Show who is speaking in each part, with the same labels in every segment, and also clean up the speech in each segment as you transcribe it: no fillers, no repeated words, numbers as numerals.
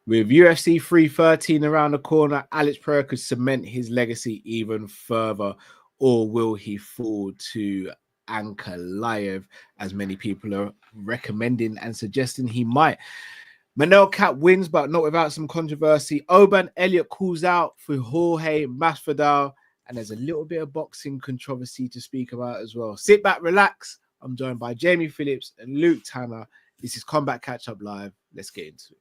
Speaker 1: With UFC 313 around the corner, Alex Pereira could cement his legacy even further, or will he fall to Ankalaev, as many people are recommending and suggesting he might? Manel Kape wins, but not without some controversy. Elliott calls out for Jorge Masvidal, and there's a little bit of boxing controversy to speak about as well. Sit back, relax. I'm joined by Jamie Phillips and Luke Tanner. This is Combat Catch Up Live. Let's get into it.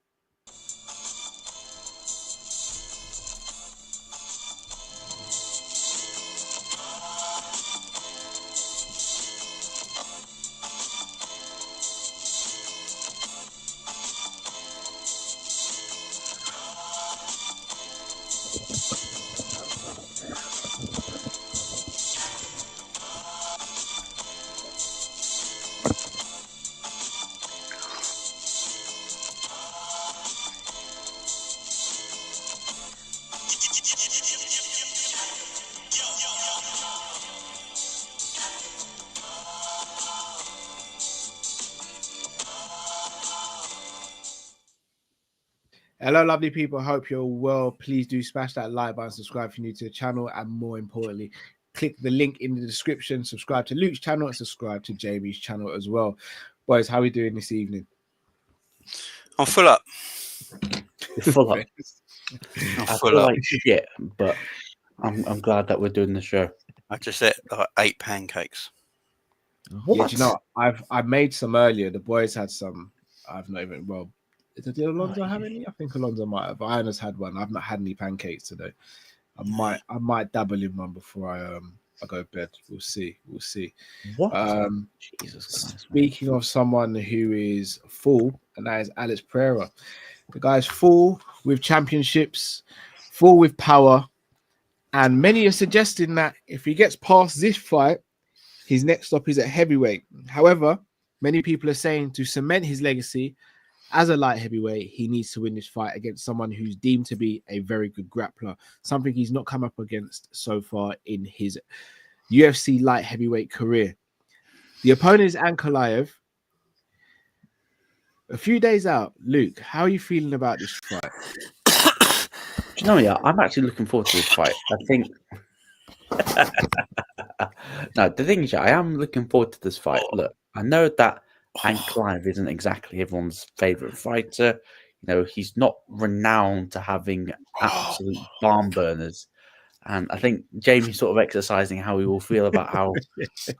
Speaker 1: Hello, lovely people. Hope you're well. Please do smash that like button, subscribe if you're new to the channel, and more importantly, click the link in the description. Subscribe to Luke's channel and subscribe to Jamie's channel as well. Boys, how are we doing this evening?
Speaker 2: I'm full up.
Speaker 3: You're full up.
Speaker 2: I'm full up.
Speaker 3: Like shit, but I'm glad that we're doing the show.
Speaker 2: I just ate like 8 pancakes.
Speaker 1: What? Yeah, do you know, I made some earlier. The boys had some. I've not even Did Alonso have any? I think Alonso might have. Iona's had one. I've not had any pancakes today. I might dabble in one before I go to bed. We'll see.
Speaker 3: What? Jesus Christ,
Speaker 1: speaking of someone who is full, and that is Alex Pereira. The guy's full with championships, full with power, and many are suggesting that if he gets past this fight, his next stop is at heavyweight. However, many people are saying to cement his legacy as a light heavyweight, he needs to win this fight against someone who's deemed to be a very good grappler, something he's not come up against so far in his UFC light heavyweight career. The opponent is Ankalaev. A few days out, Luke, how are you feeling about this fight?
Speaker 3: Do you know, yeah, I'm actually looking forward to this fight. I think. No, the thing is, I am looking forward to this fight. Look, I know that Ankalaev isn't exactly everyone's favorite fighter. You know, he's not renowned to having absolute barn burners. And I think Jamie's sort of exercising how we all feel about how.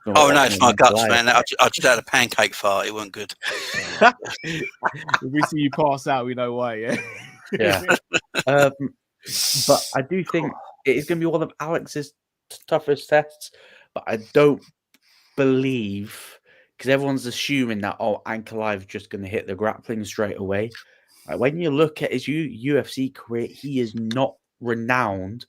Speaker 2: Oh no, it's my guts, man. I just had a pancake fart. It wasn't good.
Speaker 1: If we see you pass out, we know why. Yeah.
Speaker 3: Yeah. But I do think it is going to be one of Alex's toughest tests. But I don't believe, because everyone's assuming that Ankalaev is just going to hit the grappling straight away. When you look at his UFC career, he is not renowned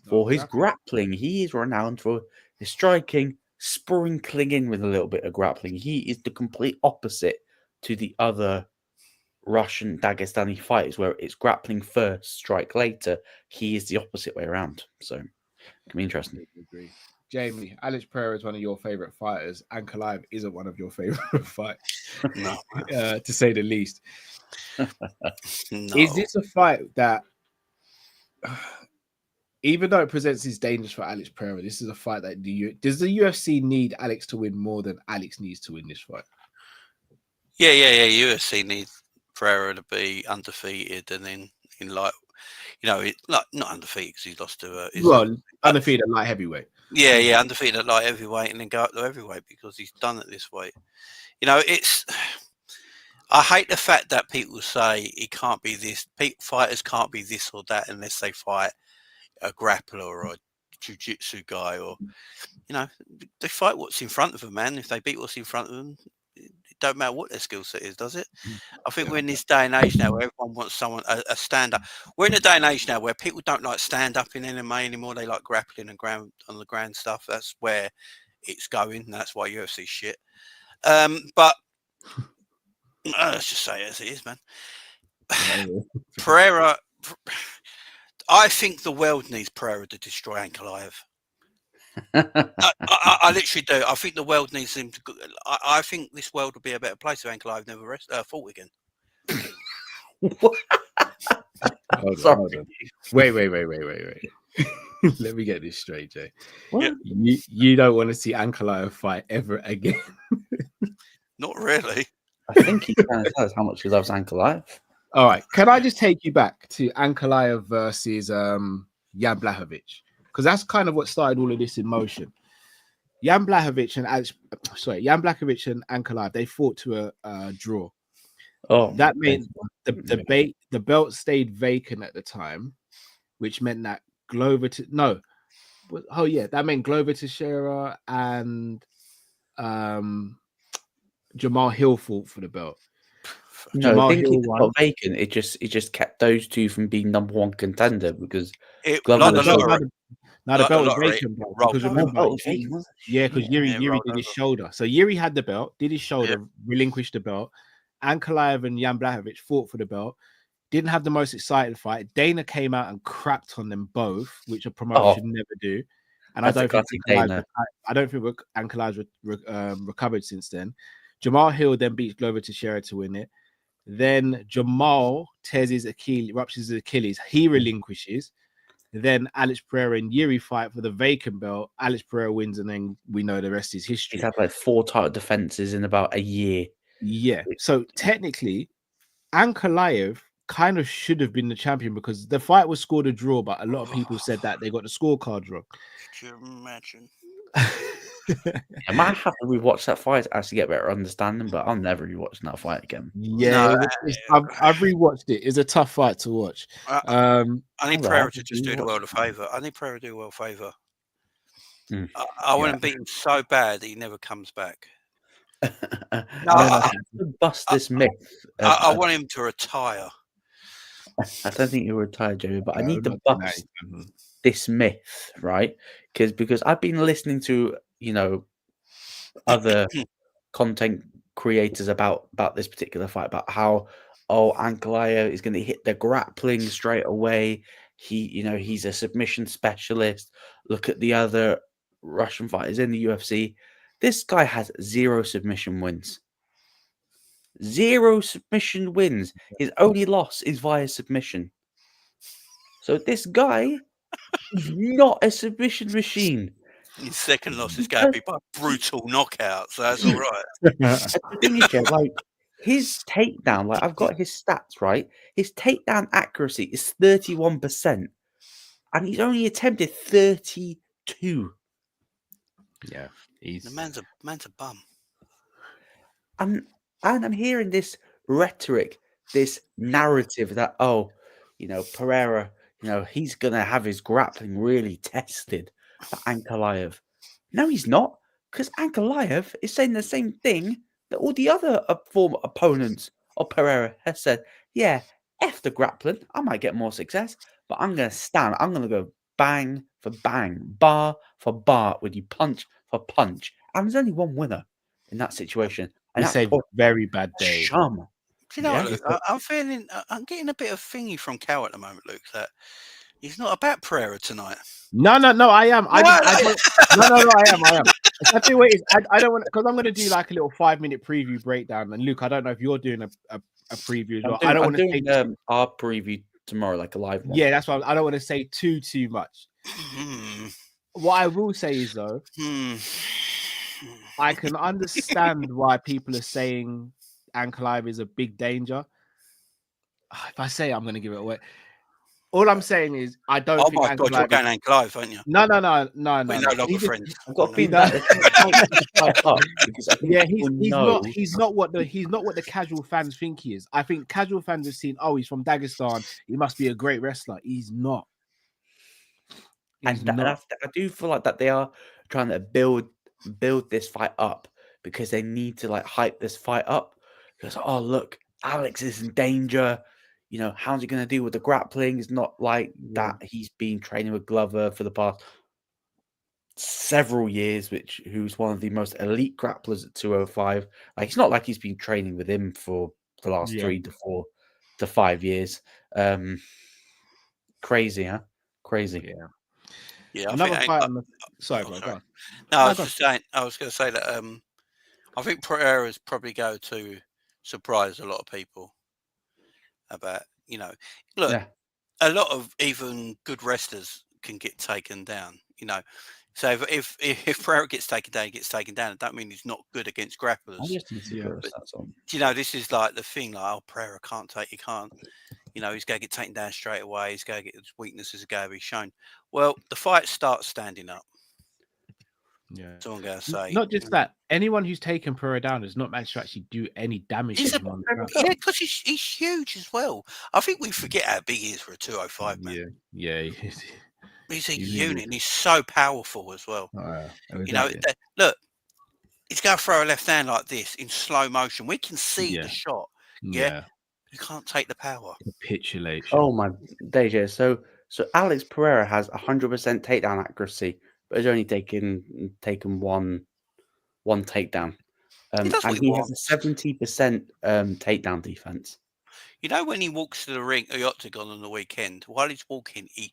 Speaker 3: for his grappling. He is renowned for his striking, sprinkling in with a little bit of grappling. He is the complete opposite to the other Russian Dagestani fighters, where it's grappling first, strike later. He is the opposite way around. So it can be interesting.
Speaker 1: Jamie, Alex Pereira is one of your favorite fighters. Ankalaev isn't one of your favorite fights,
Speaker 2: No.
Speaker 1: To say the least.
Speaker 2: No.
Speaker 1: Is this a fight that, even though it presents its dangers for Alex Pereira, this is a fight that does the UFC need Alex to win more than Alex needs to win this fight?
Speaker 2: Yeah. UFC needs Pereira to be undefeated, and then in like, you know, not undefeated because he's lost to
Speaker 1: undefeated at light heavyweight.
Speaker 2: Yeah, undefeated at light heavyweight, and then go up to heavyweight because he's done it this way. You know, I hate the fact that people say it can't be this. Fighters can't be this or that unless they fight a grappler or a jiu-jitsu guy, or, you know, they fight what's in front of them, man. If they beat what's in front of them, it don't matter what their skill set is, does it? I think we're in this day and age now where everyone wants someone a stand-up. We're in a day and age now where people don't like stand-up in MMA anymore. They like grappling and ground on the ground stuff. That's where it's going. That's why UFC shit. But let's just say it as it is, man. Pereira. I think the world needs Pereira to destroy Ankalaev. I literally do. I think the world needs him to. I think this world would be a better place if Ankalaev never fought again.
Speaker 1: Hold on,
Speaker 3: Sorry.
Speaker 1: hold on. Wait. Let me get this straight, Jay.
Speaker 3: What?
Speaker 1: You don't want to see Ankalaev fight ever again.
Speaker 2: Not really.
Speaker 3: I think he's trying to tell us how much he loves Ankalaev.
Speaker 1: All right. Can I just take you back to Ankalaev versus Jan Blachowicz? Because that's kind of what started all of this in motion. Jan Blachowicz and Ankalaev, they fought to a draw.
Speaker 3: Oh,
Speaker 1: That meant the belt stayed vacant at the time, which meant that that meant Glover Teixeira and Jamal Hill fought for the belt.
Speaker 3: No,
Speaker 1: Jamal
Speaker 3: I think
Speaker 1: Hill
Speaker 3: it's
Speaker 1: won.
Speaker 3: not vacant. It just kept those two from being number one contender because
Speaker 2: Like the
Speaker 3: was
Speaker 2: lottery.
Speaker 1: Now the
Speaker 2: Like
Speaker 1: belt
Speaker 2: the
Speaker 1: was
Speaker 2: lottery,
Speaker 1: vacant, bro,
Speaker 2: rolled
Speaker 1: because
Speaker 2: over.
Speaker 1: remember,
Speaker 3: belt was vacant, wasn't it?
Speaker 1: yeah, because Yuri
Speaker 2: rolled
Speaker 1: did his
Speaker 2: over.
Speaker 1: shoulder. So Yuri had the belt, did his shoulder, relinquished the belt. Ankalaev and Jan Blachowicz fought for the belt. Didn't have the most exciting fight. Dana came out and crapped on them both, which a promoter should never do. And I don't think Ankalaev's recovered since then. Jamal Hill then beats Glover Teixeira to win it. Then Jamal tears his Achilles, ruptures his Achilles. He relinquishes. Then Alex Pereira and Yuri fight for the vacant belt. Alex Pereira wins, and then we know the rest is history.
Speaker 3: He's had like 4 title defenses in about a year.
Speaker 1: Yeah. So technically, Ankalaev kind of should have been the champion because the fight was scored a draw, but a lot of people said that they got the scorecard wrong.
Speaker 2: Could you imagine?
Speaker 3: I might have to rewatch that fight to actually get better understanding, but I'm never rewatching that fight again.
Speaker 1: Yeah, I've rewatched it. It's a tough fight to watch.
Speaker 2: I need Pereira to just do the world a favour. I need Pereira to do the world a favour. I want him beaten so bad that he never comes back.
Speaker 3: I bust this myth.
Speaker 2: I want him to retire.
Speaker 3: I don't think he'll retire, Jamie, but I need to bust this myth, right? Because I've been listening to, other content creators about this particular fight, about how Ankalaev is going to hit the grappling straight away. He's a submission specialist. Look at the other Russian fighters in the UFC. This guy has 0 submission wins. 0 submission wins. His only loss is via submission. So this guy is not a submission machine.
Speaker 2: His second loss is going to be by brutal knockout, so that's all right.
Speaker 3: The thing is, Jeff, his takedown, I've got his stats, right? His takedown accuracy is 31%, and he's only attempted 32.
Speaker 1: Yeah,
Speaker 2: the man's a bum.
Speaker 3: And I'm hearing this rhetoric, this narrative that Pereira, he's gonna have his grappling really tested for Ankalaev. No, he's not, because Ankalaev is saying the same thing that all the other former opponents of Pereira has said. Yeah, F the grappling, I might get more success, but I'm gonna stand. I'm gonna go bang for bang, bar for bar, with you punch for punch. And there's only one winner in that situation. And
Speaker 1: it's a very bad day.
Speaker 2: Do you know what, Luke? I'm getting a bit of thingy from Cow at the moment, Luke, that he's not about Pereira tonight.
Speaker 1: No, I am. I am. I think what it is, I don't want, because I'm going to do like a little 5-minute preview breakdown. And Luke, I don't know if you're doing a preview as well. I don't want to say
Speaker 3: our preview tomorrow, like a live one.
Speaker 1: Yeah, that's why I don't want to say too much. What I will say is though, I can understand why people are saying Ankalaev is a big danger. If I say it, I'm going to give it away. All I'm saying is, I don't think.
Speaker 2: Oh my God, you're going Ankalaev, aren't you?
Speaker 1: No.
Speaker 2: We're no longer friends.
Speaker 3: I've got a feeling that
Speaker 1: he's not what the casual fans think he is. I think casual fans have seen, he's from Dagestan, he must be a great wrestler. He's not.
Speaker 3: I do feel like that they are trying to build this fight up because they need to hype this fight up. Because look, Alex is in danger. How's he going to deal with the grappling? It's not like that. He's been training with Glover for the past several years, who's one of the most elite grapplers at 205. It's not like he's been training with him for the last 3 to 4 to 5 years. Crazy, huh? Crazy.
Speaker 2: Yeah.
Speaker 1: Another fight. Sorry, bro. Go on.
Speaker 2: No, I was going to say that. I think Pereira is probably going to surprise a lot of people. About look, a lot of even good wrestlers can get taken down. So if Pereira gets taken down, he gets taken down. It don't mean he's not good against
Speaker 3: I
Speaker 2: grapplers.
Speaker 3: just need to go.
Speaker 2: But,
Speaker 3: That's all.
Speaker 2: this is like the thing. Like, Pereira he can't. He's going to get taken down straight away. He's going to get his weaknesses are going to be shown. Well, the fight starts standing up.
Speaker 1: Yeah.
Speaker 2: That's all I'm going to say.
Speaker 1: Not just that. Anyone who's taken Pereira down has not managed to actually do any damage to him on the ground.
Speaker 2: Yeah, because he's huge as well. I think we forget how big he is for a 205 man.
Speaker 1: Yeah.
Speaker 2: He's a unit, and he's so powerful as well.
Speaker 1: Exactly.
Speaker 2: Look, he's going to throw a left hand like this in slow motion. We can see the shot. Yeah. You can't take the power.
Speaker 1: Capitulation.
Speaker 3: Oh my days. So Alex Pereira has 100% takedown accuracy, but has only taken one takedown. And he has a 70% takedown defense.
Speaker 2: When he walks to the ring, the octagon on the weekend, while he's walking, he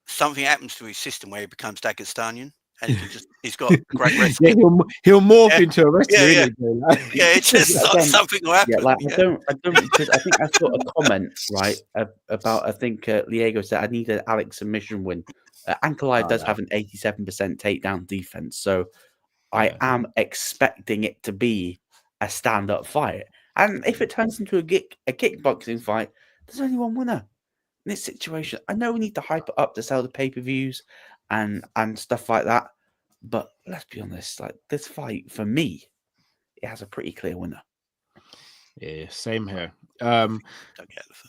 Speaker 2: something happens to his system where he becomes Dagestanian. And he's got great wrestling.
Speaker 1: Yeah, he'll morph into a wrestler.
Speaker 2: It's just something will happen.
Speaker 3: Because I think I saw a comment about I think Liego said I need an Alex submission win. Ankalaev does have an 87% takedown defense, so I am expecting it to be a stand-up fight. And if it turns into a kickboxing fight, there's only one winner in this situation. I know we need to hype it up to sell the pay-per-views and stuff like that, but let's be honest, like this fight for me, it has a pretty clear winner.
Speaker 1: Yeah, same here.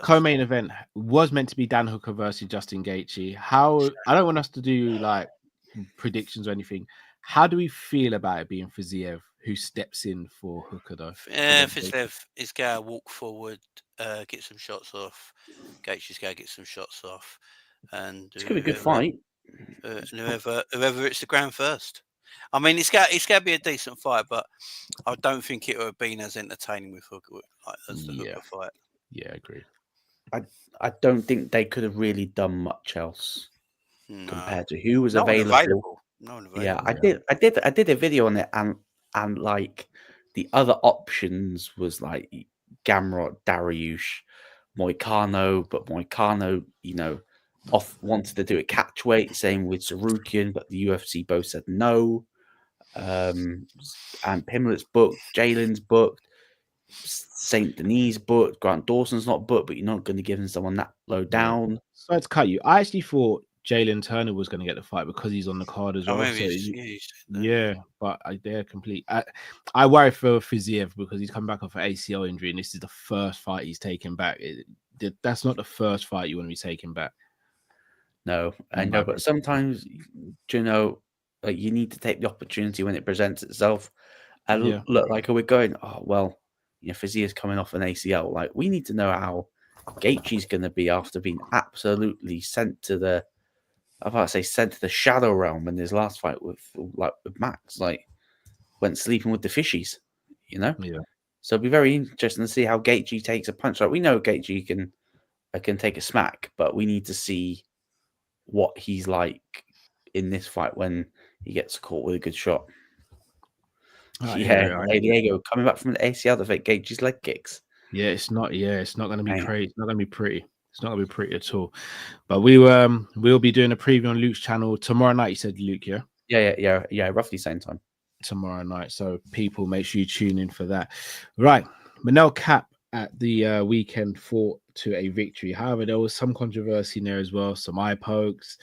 Speaker 1: Co-main event was meant to be Dan Hooker versus Justin Gaethje. I don't want us to do like predictions or anything. How do we feel about it being Fiziev who steps in for Hooker though?
Speaker 2: Fiziev is going to walk forward, get some shots off. Gaethje's going to get some shots off, and
Speaker 3: it's going to be a good fight.
Speaker 2: Whoever it's the ground first. I mean, it's got to be a decent fight, but I don't think it would have been as entertaining with Hooker as the Hooker fight.
Speaker 1: Yeah, I agree.
Speaker 3: I don't think they could have really done much else compared to who was available.
Speaker 2: No one available.
Speaker 3: Yeah, I did a video on it, and like the other options was like Gamrot, Dariush, Moicano, but Moicano, wanted to do a catch weight, same with Sarukian, but the UFC both said no. And Pimlet's booked, Jalen's booked, St. Denis booked, Grant Dawson's not booked, but you're not going to give him someone that low down.
Speaker 1: So to cut you, I actually thought Jalen Turner was going to get the fight because he's on the card as well. But they're complete. I worry for Fiziev because he's come back off an ACL injury, and this is the first fight he's taken back. That's not the first fight you want to be taking back.
Speaker 3: No, I know, but sometimes, like you need to take the opportunity when it presents itself. And look, like we're going, Fiziev's coming off an ACL. Like we need to know how Gaethje's going to be after being absolutely sent to the shadow realm in his last fight with Max. Like went sleeping with the fishies, Yeah. So it'll be very interesting to see how Gaethje takes a punch. Like we know Gaethje can take a smack, but we need to see what he's like in this fight when he gets caught with a good shot. Diego coming back from the ACL to fake Gaethje's leg kicks.
Speaker 1: It's not going to be pretty. It's not going to be pretty. It's not going to be pretty at all. But we'll be doing a preview on Luke's channel tomorrow night. You said, Luke, yeah?
Speaker 3: Yeah. Roughly same time
Speaker 1: tomorrow night. So people, make sure you tune in for that. Right, Manel Kape at the weekend fought to a victory. However, there was some controversy in there as well. Some eye pokes,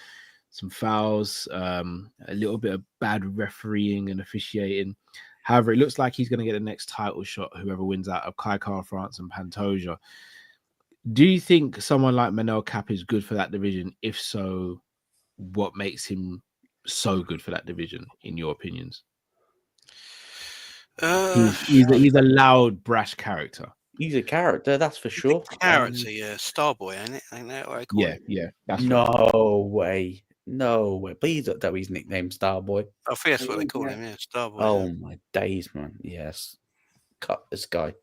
Speaker 1: some fouls, a little bit of bad refereeing and officiating. However, it looks like he's going to get the next title shot, whoever wins out of Kai France and Pantoja. Do you think someone like Manel Kape is good for that division? If so, what makes him so good for that division, in your opinions? He's a loud, brash character.
Speaker 3: He's a character, that's for sure.
Speaker 2: Character, Starboy, ain't it? Ain't that what I call him?
Speaker 3: Yeah. That's no way. Please don't tell his nickname Starboy.
Speaker 2: I think that's what they call him, Starboy.
Speaker 3: Oh my days, man. Yes. Cut this guy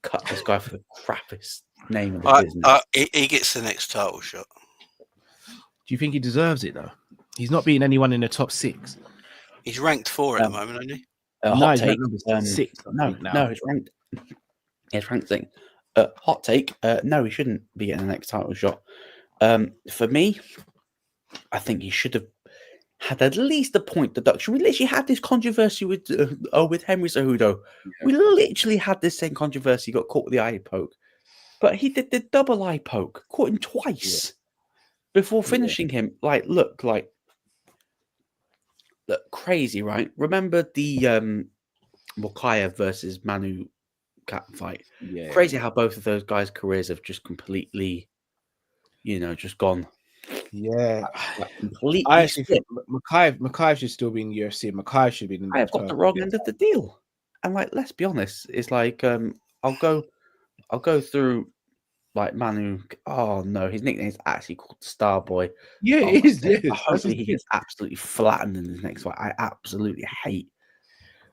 Speaker 3: for the crappiest name of the business.
Speaker 2: He gets the next title shot.
Speaker 1: Do you think he deserves it though? He's not beating anyone in the top 6.
Speaker 2: He's ranked 4 at the moment, isn't he?
Speaker 1: No, he's ranked 6.
Speaker 3: No, he's ranked. It's ranked thing. Hot take. No, he shouldn't be getting the next title shot. For me, I think he should have had at least a point deduction. We literally had this controversy with Henry Cejudo.
Speaker 1: Yeah.
Speaker 3: We literally had this same controversy. He got caught with the eye poke, but he did the double eye poke, caught him twice before finishing him. Look, crazy, right? Remember the Mokaev versus Manu Kape fight?
Speaker 1: Yeah.
Speaker 3: Crazy how both of those guys' careers have just completely, just gone.
Speaker 1: Yeah.
Speaker 3: Completely.
Speaker 1: I actually think Mokaev should still be in the UFC. Mokaev should be in the
Speaker 3: I have got the wrong end of the deal. And let's be honest, it's like I'll go through like Manu. Oh no, his nickname is actually called Starboy.
Speaker 1: Yeah, it is. Yes.
Speaker 3: Hopefully he gets absolutely flattened in his next fight. I absolutely hate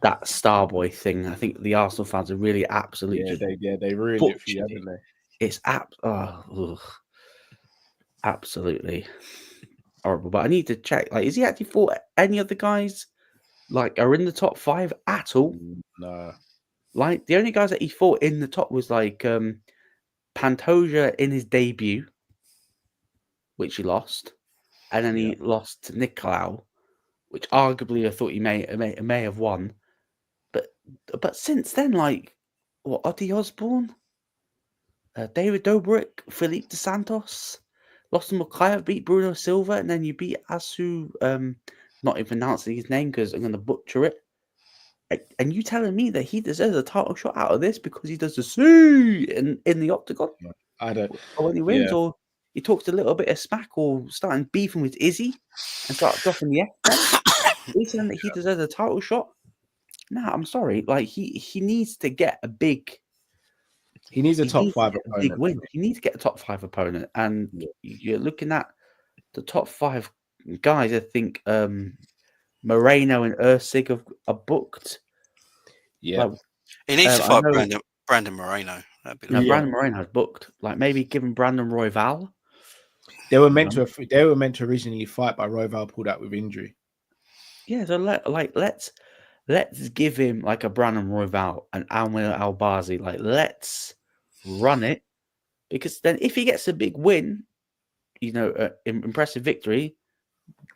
Speaker 3: that Starboy thing. I think the Arsenal fans are really absolutely
Speaker 1: they ruined it for you, haven't they?
Speaker 3: It's absolutely horrible. But I need to check. Is he actually fought any of the guys are in the top 5 at all?
Speaker 1: No.
Speaker 3: The only guys that he fought in the top was Pantoja in his debut, which he lost, and then he lost to Nicolau, which arguably I thought he may have won. But since then, Ozzy Osbourne, David Dobrik, Felipe dos Santos, lost to Mokaev, beat Bruno Silva, and then you beat Asu. Not even pronouncing his name because I'm going to butcher it. And you telling me that he deserves a title shot out of this because he does the C in the octagon?
Speaker 1: I don't.
Speaker 3: Or when he wins, or he talks a little bit of smack, or starting beefing with Izzy and start dropping the F. He's saying that he deserves a title shot. Nah, I'm sorry. He needs to get a big.
Speaker 1: He needs a top 5 opponent.
Speaker 3: Big win. He needs to get a top 5 opponent, and you're looking at the top 5 guys. I think Moreno and Ursig are booked.
Speaker 1: Yeah,
Speaker 2: he needs to fight Brandon Moreno.
Speaker 3: Brandon Moreno's booked. Maybe giving Brandon Royval.
Speaker 1: They were meant to originally fight, but Royval pulled out with injury.
Speaker 3: Yeah, so let's give him a Brandon Royval and Almir Albazi. Let's run it, because then if he gets a big win, impressive victory,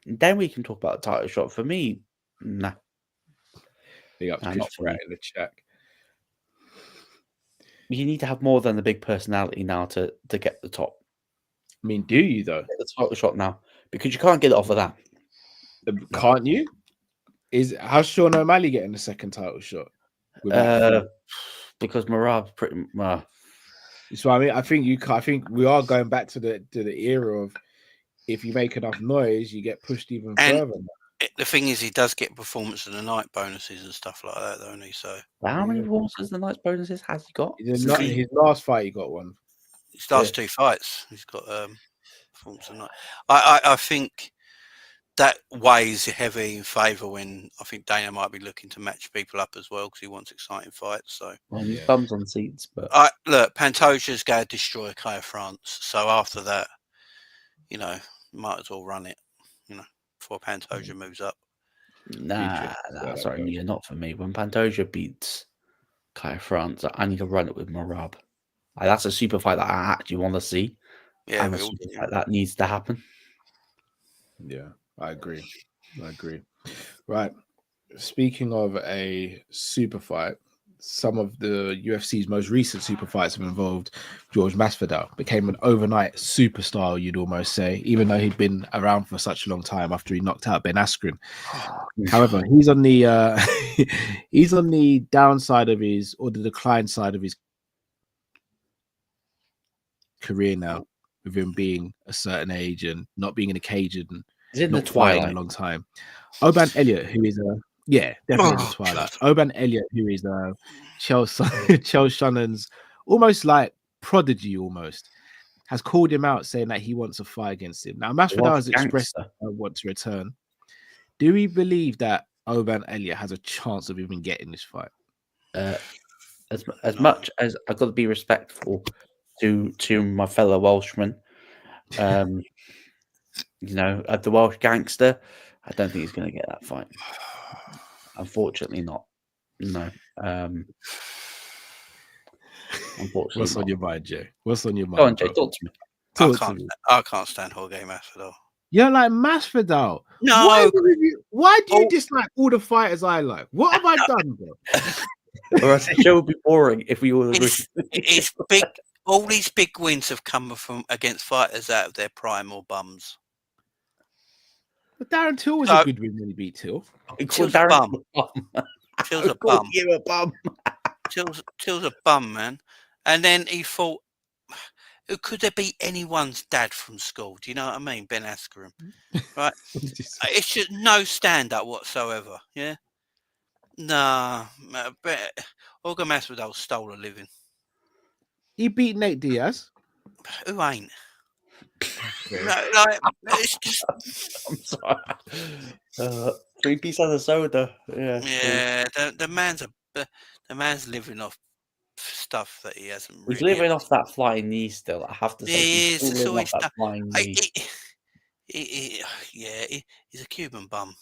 Speaker 3: then we can talk about a title shot. For me, nah.
Speaker 1: Big up to Chris Pratt in the chat.
Speaker 3: You need to have more than the big personality now to get the top.
Speaker 1: I mean, do you though?
Speaker 3: Get the title shot now, because you can't get it off of that.
Speaker 1: Can't you? How's Sean O'Malley getting the second title shot?
Speaker 3: Because Marab's pretty.
Speaker 1: So I mean, I think we are going back to the era of if you make enough noise, you get pushed even further.
Speaker 2: The thing is, he does get performance of the night bonuses and stuff like that, don't he? So
Speaker 3: how many performances of the night bonuses has he got?
Speaker 1: His last fight, he got one.
Speaker 2: His last 2 fights, he's got performance of the night. I think that weighs heavy in favour when I think Dana might be looking to match people up as well because he wants exciting fights. So
Speaker 3: he bums on seats, but
Speaker 2: look, Pantoja's going to destroy Kaya France. So after that, might as well run it, before Pantoja moves up.
Speaker 3: Nah, sorry, Nia, not for me. When Pantoja beats Kaya France, I need to run it with Marab. That's a super fight that I actually want to see.
Speaker 2: Yeah,
Speaker 3: and a super fight that needs to happen.
Speaker 1: Yeah, I agree. Right. Speaking of a super fight, some of the UFC's most recent super fights have involved George Masvidal. Became an overnight superstar, you'd almost say, even though he'd been around for such a long time after he knocked out Ben Askren. However, he's on the downside of the decline side of his career now, with him being a certain age and not being in a cage and not fighting a long time. Oban Elliott, who is definitely in the twilight. Oban Elliott, who is Chael Sonnen's almost like prodigy, has called him out, saying that he wants a fight against him. Now, Masvidal has expressed want to return. Do we believe that Oban Elliott has a chance of even getting this fight?
Speaker 3: As much as I've got to be respectful to my fellow Welshman, the Welsh gangster, I don't think he's going to get that fight. Unfortunately, not. No. Unfortunately,
Speaker 1: What's on
Speaker 3: not.
Speaker 1: your mind, Jay? What's on your
Speaker 3: Go on,
Speaker 1: mind,
Speaker 3: Jay.
Speaker 1: bro?
Speaker 3: Talk to me.
Speaker 1: Talk to me.
Speaker 2: I can't stand Jorge Masvidal.
Speaker 1: You're like Masvidal.
Speaker 2: No,
Speaker 1: Why do you
Speaker 2: Oh.
Speaker 1: dislike all the fighters I like? What have I done, bro?
Speaker 3: Or else the show would be boring if we all agreed.
Speaker 2: it's big. All these big wins have come from against fighters out of their prime or bums.
Speaker 1: But Darren Till was
Speaker 2: So-
Speaker 1: a good win when he beat Till.
Speaker 3: I called
Speaker 2: Till's a
Speaker 3: Darren
Speaker 2: bum.
Speaker 3: a bum.
Speaker 2: Till's a
Speaker 3: I called
Speaker 2: bum.
Speaker 3: you a bum.
Speaker 2: Till's a bum, man. And then he thought, could there be anyone's dad from school? Do you know what I mean? Ben Askren, right? It's just no stand-up whatsoever. Yeah. Nah, but Jorge Masvidal stole a living.
Speaker 1: He beat Nate Diaz.
Speaker 2: Who ain't? No, like it's just
Speaker 3: I'm sorry. 3 pieces of soda. Yeah.
Speaker 2: yeah. The man's living off stuff that he hasn't.
Speaker 3: He's
Speaker 2: really
Speaker 3: living off that flying knee still. I have to say,
Speaker 2: He
Speaker 3: he's
Speaker 2: is.
Speaker 3: still
Speaker 2: It's
Speaker 3: living
Speaker 2: always
Speaker 3: off that flying knee.
Speaker 2: He's a Cuban bum.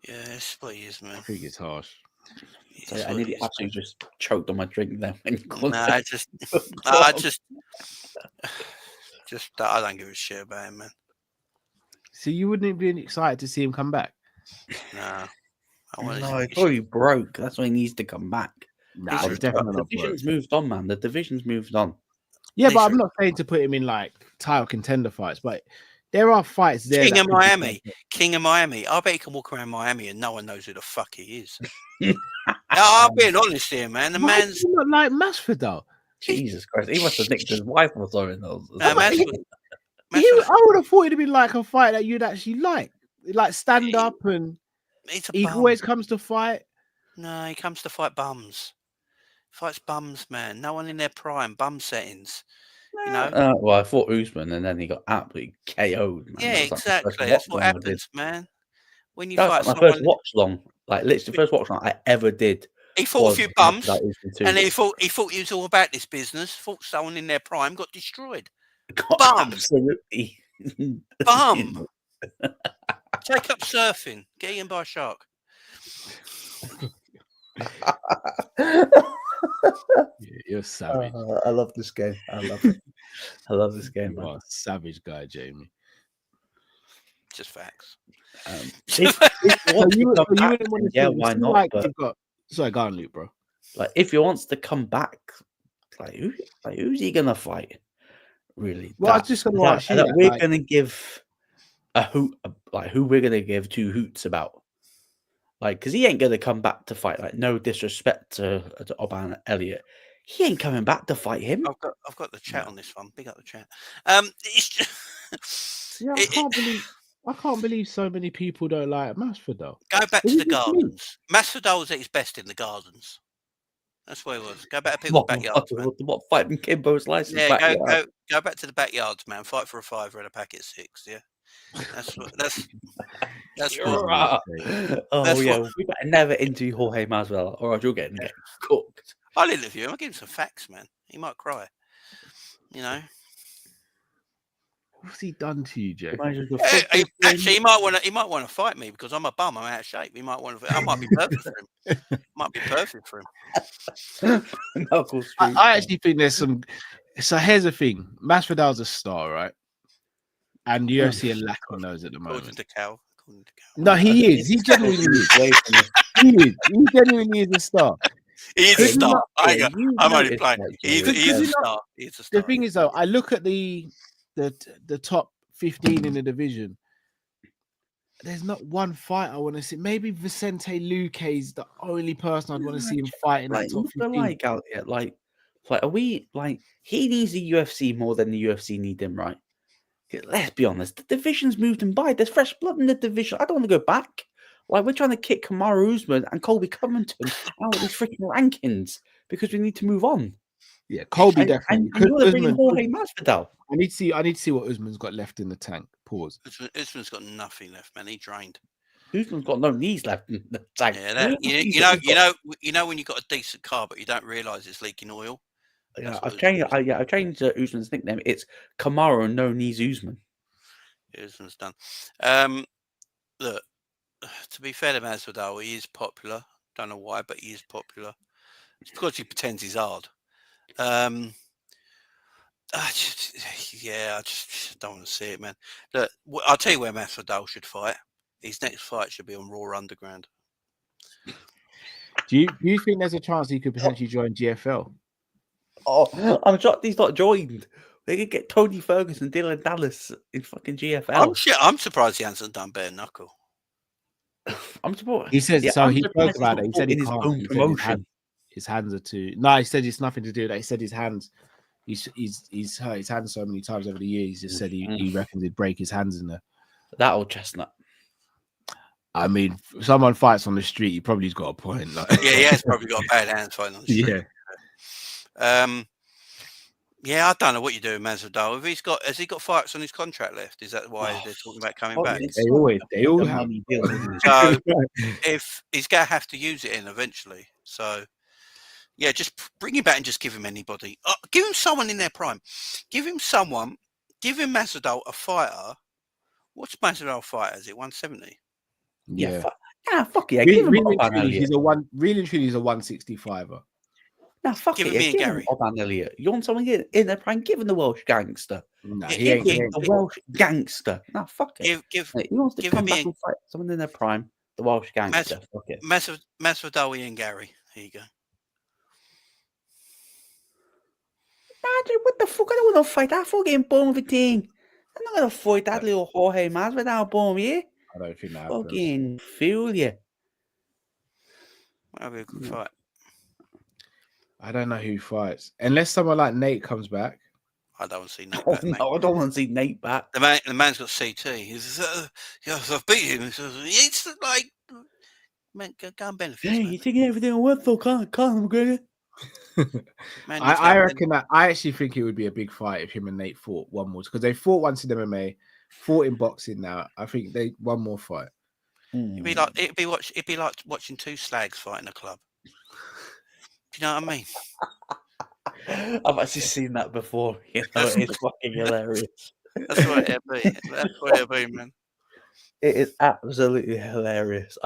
Speaker 2: Yeah, that's what he is, man.
Speaker 1: I think it's harsh.
Speaker 3: So I nearly absolutely just choked on my drink there.
Speaker 2: I don't give a shit about him, man.
Speaker 1: So you wouldn't have been excited to see him come back?
Speaker 2: Nah.
Speaker 3: No, he's probably broke. That's why he needs to come back.
Speaker 1: Nah,
Speaker 3: The
Speaker 1: he's definitely not broke.
Speaker 3: division's moved on, man. The division's moved on.
Speaker 1: Yeah, but I'm not saying to put him in like title contender fights, but there are fights there.
Speaker 2: King of Miami. I bet he can walk around Miami and no one knows who the fuck he is. I'm being honest here, man. The
Speaker 1: Why
Speaker 2: man's
Speaker 1: do you not like Masvidal.
Speaker 3: Jesus Christ, he must have nicked his wife or something.
Speaker 1: I would have thought it'd be like a fight that you'd actually like stand up, and he always comes to fight.
Speaker 2: No, he comes to fight bums. Fights bums, man. No one in their prime, bum settings. You know.
Speaker 3: Well, I fought Usman, and then he got absolutely KO'd. Man.
Speaker 2: Yeah, exactly. That's what happens, man. When you fight
Speaker 3: my
Speaker 2: someone,
Speaker 3: first watch long, like literally the first watch long I ever did.
Speaker 2: He fought a few bums, and he thought he was all about this business. Fought someone in their prime, got destroyed. Bum,
Speaker 3: absolutely.
Speaker 2: Bum. Take up surfing. Get eaten by a shark.
Speaker 1: Yeah, you're savage.
Speaker 3: I love this game. I love it. I love this game.
Speaker 1: You are a savage guy, Jamie.
Speaker 2: Just facts.
Speaker 3: Why not?
Speaker 1: Like sorry, go on, Luke, bro.
Speaker 3: Like, if he wants to come back, who's he gonna fight? Really?
Speaker 1: Well, I was just gonna ask you.
Speaker 3: We're gonna give a hoot, like who we're gonna give 2 hoots about. Like, because he ain't gonna come back to fight. Like, no disrespect to Oban Elliott, he ain't coming back to fight him.
Speaker 2: I've got the chat on this one. Big up the chat. It's just,
Speaker 1: yeah, I can't believe so many people don't like Masvidal.
Speaker 2: Go back to the gardens. Masvidal was at his best in the gardens. That's where he was. Go back to people's backyards.
Speaker 3: What fighting Kimbo's license?
Speaker 2: Yeah, go back to the backyards, man. Fight for a $5 and a packet of 6. Yeah, that's what.
Speaker 3: We better never interview Jorge Masvidal, or else you're getting cooked.
Speaker 2: I'll interview him. I'll give him some facts, man. He might cry. You know.
Speaker 1: What's he done to you, Jay?
Speaker 2: Actually, he might want to fight me because I'm a bum. I'm out of shape. He might want to. I might be perfect for him. Might be perfect for him.
Speaker 1: I actually think there's some. So here's the thing: Masvidal's a star, right? And UFC are lacking those at the moment.
Speaker 2: According to Cal.
Speaker 1: No, he is. He genuinely is. He genuinely is a star.
Speaker 2: He is a star. I'm only playing. He is a star. He's a star.
Speaker 1: The thing is, though, I look at the top 15 in the division. There's not one fight I want to see. Maybe Vicente Luque is the only person I'd want to see him fight in that top 15.
Speaker 3: Like, are we like he needs the UFC more than the UFC need him, right? Let's be honest. The division's moved him by. There's fresh blood in the division. I don't want to go back. Like, we're trying to kick Kamaru Usman and Colby Covington out of these freaking rankings because we need to move on.
Speaker 1: Yeah, Colby definitely.
Speaker 3: And you want to bring in Jorge Masvidal.
Speaker 1: I need to see what Usman's got left in the tank. Pause.
Speaker 2: Usman's got nothing left, man. He drained.
Speaker 3: Usman's got no knees left in the tank.
Speaker 2: Yeah, you know when you've got a decent car, but you don't realise it's leaking oil.
Speaker 3: Yeah, I've changed Usman's nickname. It's Kamaru No Knees Usman.
Speaker 2: Usman's done. Look, to be fair to Masvidal, he is popular. Don't know why, but he is popular. It's because he pretends he's hard. I just don't want to see it, man. Look, I'll tell you where Masvidal should fight. His next fight should be on Raw Underground.
Speaker 1: Do you think there's a chance he could potentially join GFL?
Speaker 3: Oh, I'm shocked he's not joined. They could get Tony Ferguson, Dylan Dallas in fucking GFL.
Speaker 2: I'm surprised he hasn't done bare knuckle.
Speaker 3: I'm surprised.
Speaker 1: He says so. He spoke about it. He said he
Speaker 3: in his
Speaker 1: can't.
Speaker 3: own
Speaker 1: He said
Speaker 3: promotion.
Speaker 1: his hands are too. No, he said it's nothing to do with that. He said his hands. He's hurt his hands so many times over the years. He just said he reckons he'd break his hands in there.
Speaker 3: That old chestnut.
Speaker 1: I mean, if someone fights on the street, he probably's got a point. Like.
Speaker 2: Yeah, he has probably got bad hands fighting on the street. Yeah, I don't know what you're doing, Masvidal. Has he got fights on his contract left? Is that why they're talking about coming back?
Speaker 1: They all have.
Speaker 2: So if he's gonna have to use it in eventually. So yeah, just bring him back and just give him anybody. Give him someone in their prime. Give him someone. Give him Masvidal a fighter. What's Masvidal fight? Is it 170?
Speaker 3: Yeah. Fuck yeah. Give him
Speaker 1: he's a 165er.
Speaker 3: Nah, fuck
Speaker 2: give
Speaker 3: it.
Speaker 2: Him me and Gary.
Speaker 3: Van Elliott. You want someone in there prime? Give him the Welsh gangster.
Speaker 1: Nah,
Speaker 3: give him the Welsh gangster. Nah, fuck it. He wants to come back and fight someone in their prime. The Welsh gangster. Fuck it.
Speaker 2: Masvidal, Ian Gary. Here you go.
Speaker 3: Nah, dude, what the fuck? I don't want to fight that fucking bum of a thing. I'm not going to fight that little Jorge Masvidal bum, yeah?
Speaker 1: I don't think that
Speaker 3: fucking fool you.
Speaker 2: That'll be a good fight.
Speaker 1: I don't know who fights. Unless someone like Nate comes back.
Speaker 2: I don't want to see Nate back.
Speaker 3: No, I don't want to see Nate back.
Speaker 2: The man's got CT. He says, I've beat him. He says, it's like, man, go and benefit.
Speaker 3: Hey, you're taking everything I want for Conor McGregor.
Speaker 1: Man, I reckon that I actually think it would be a big fight if him and Nate fought one more, because they fought once in MMA, fought in boxing now. I think they one more fight.
Speaker 2: It'd be like watching two slags fight in a club. Do you know what I mean?
Speaker 3: I've actually seen that before. You know, it's fucking hilarious.
Speaker 2: That's what it'd be. That's what it'd be, man.
Speaker 3: It is absolutely hilarious.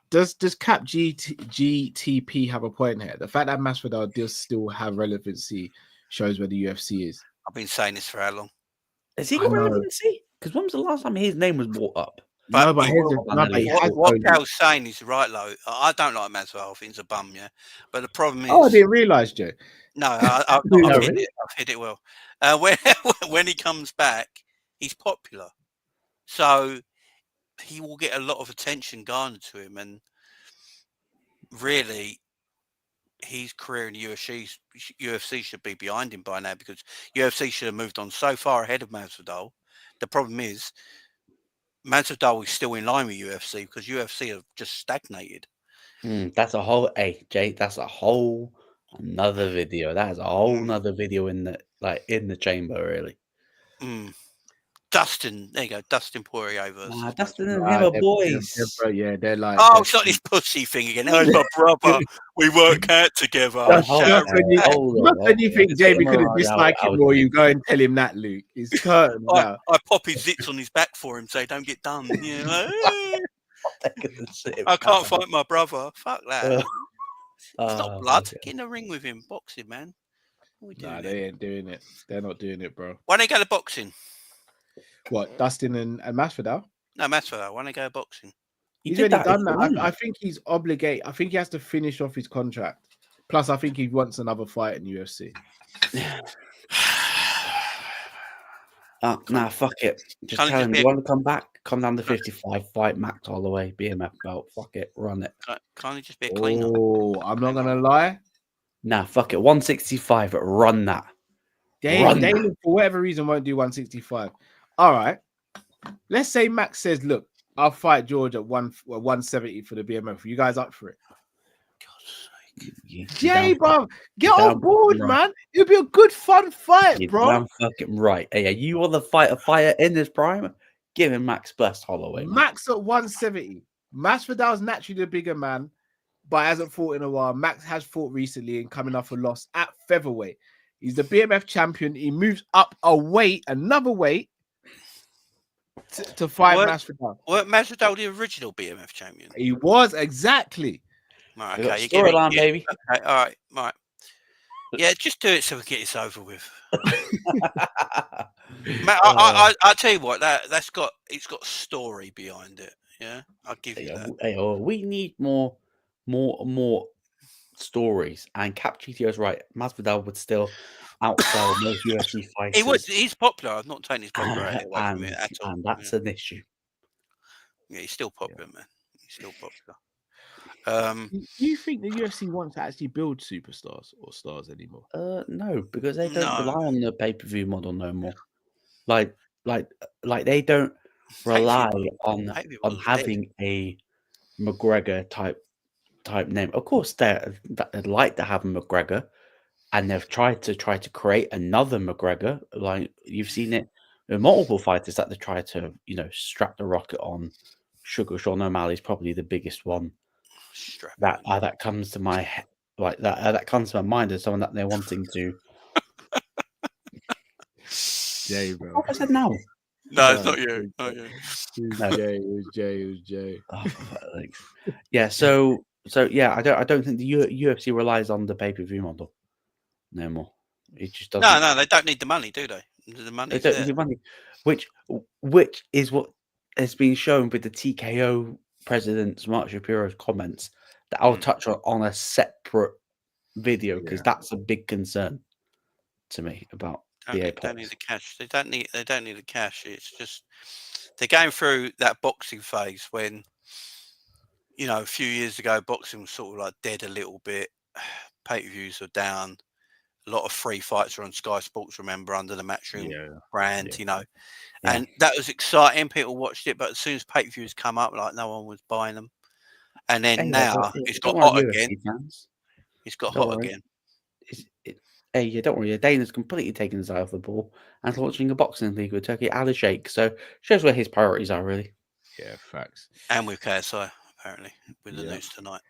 Speaker 1: Does Cap GTP have a point here? The fact that Masvidal does still have relevancy shows where the UFC is.
Speaker 2: I've been saying this for how long?
Speaker 3: Has he got relevancy? Because when was the last time his name was brought up?
Speaker 2: But what Cal's saying is right, though. I don't like Masvidal. I think he's a bum, yeah. But the problem is...
Speaker 1: Oh, I didn't realise, Joe.
Speaker 2: No, I've hit it well. When he comes back, he's popular. So he will get a lot of attention garnered to him. And really, his career in the UFC should be behind him by now, because UFC should have moved on so far ahead of Masvidal. The problem is, Masvidal is still in line with UFC because UFC have just stagnated.
Speaker 3: That's a whole, Jay. That's a whole another video. That is a whole another video in the chamber, really.
Speaker 2: Dustin, there you go. Dustin Poirier versus
Speaker 3: Dustin and him are boys.
Speaker 1: They're like.
Speaker 2: Oh, it's not this pussy thing again. Oh, my brother. We work out together.
Speaker 1: When you think Jamie could have disliked him more, you go and tell him that, Luke. He's curtain now.
Speaker 2: I pop his zits on his back for him, so don't get done. You know? I can't fight my brother. Fuck that. It's not blood. Get in the ring with him. Boxing, man.
Speaker 1: They ain't doing it. They're not doing it, bro.
Speaker 2: Why don't they go to boxing?
Speaker 1: What, Dustin and Masvidal?
Speaker 2: No, Masvidal. Why don't they go boxing?
Speaker 1: He's already done that. I think he's obligated. I think he has to finish off his contract. Plus, I think he wants another fight in UFC.
Speaker 3: Nah, fuck it. Just tell him you want to come back, come down to 55, fight Max Holloway, BMF belt. Fuck it, run it.
Speaker 2: Can't he just be a cleaner?
Speaker 1: Oh, I'm not gonna lie.
Speaker 3: Nah, fuck it. 165, run that.
Speaker 1: Dalen, for whatever reason, won't do 165. All right. Let's say Max says, look, I'll fight George at 170 for the BMF. You guys up for it? Jay, bro, get on board, man. It'll be a good, fun fight, bro.
Speaker 3: I'm fucking right. Hey, you want the fighter in this prime? Give him Max Blessed Holloway.
Speaker 1: Max at 170. Masvidal's naturally the bigger man, but hasn't fought in a while. Max has fought recently and coming off a loss at featherweight. He's the BMF champion. He moves up another weight, to fight Masvidal.
Speaker 2: Weren't Masvidal the original BMF champion?
Speaker 1: He was, exactly.
Speaker 2: Right, okay.
Speaker 3: Storyline, baby.
Speaker 2: Okay, all right. Yeah, just do it so we get this over with. Man, I tell you what, it's got story behind it. Yeah, I'll give you that.
Speaker 3: We need more stories. And Cap GTO's right. Masvidal would still outsell most UFC fighters.
Speaker 2: He's popular. I'm not taking his popularity away from it at all.
Speaker 3: And that's an issue.
Speaker 2: Yeah, he's still popular, man. He's still popular.
Speaker 1: Do you think the UFC wants to actually build superstars or stars anymore?
Speaker 3: No, because they don't rely on the pay-per-view model no more. Like they don't rely on having a McGregor type name. Of course, they'd like to have a McGregor, and they've tried to create another McGregor. Like you've seen it with multiple fighters that they try to strap the rocket on. Sean O'Malley's probably the biggest one that comes to my head, that comes to my mind as someone that they're wanting to.
Speaker 1: Jay, bro.
Speaker 3: What I said now?
Speaker 2: No, it's not you. Not you.
Speaker 1: It was Jay.
Speaker 3: Oh, yeah. So yeah, I don't think the UFC relies on the pay-per-view model no more. It just doesn't.
Speaker 2: No, they don't need the money, do they? The money.
Speaker 3: They don't need the money, which is what has been shown with the TKO president Mark Shapiro's comments that I'll touch on a separate video because that's a big concern to me about the Apex.
Speaker 2: They don't need the cash. They don't need the cash. It's just they're going through that boxing phase when a few years ago boxing was sort of like dead a little bit. Pay-per-views are down. A lot of free fights are on Sky Sports, remember, under the Matchroom brand, and that was exciting. People watched it, but as soon as pay-per-views come up, like no one was buying them. And then now it's got hot again. It's got hot again.
Speaker 3: Don't worry. Dana's completely taken his eye off the ball and launching a boxing league with Turkey Alishake. So shows where his priorities are, really.
Speaker 1: Yeah, facts.
Speaker 2: And with KSI, apparently, with the news tonight.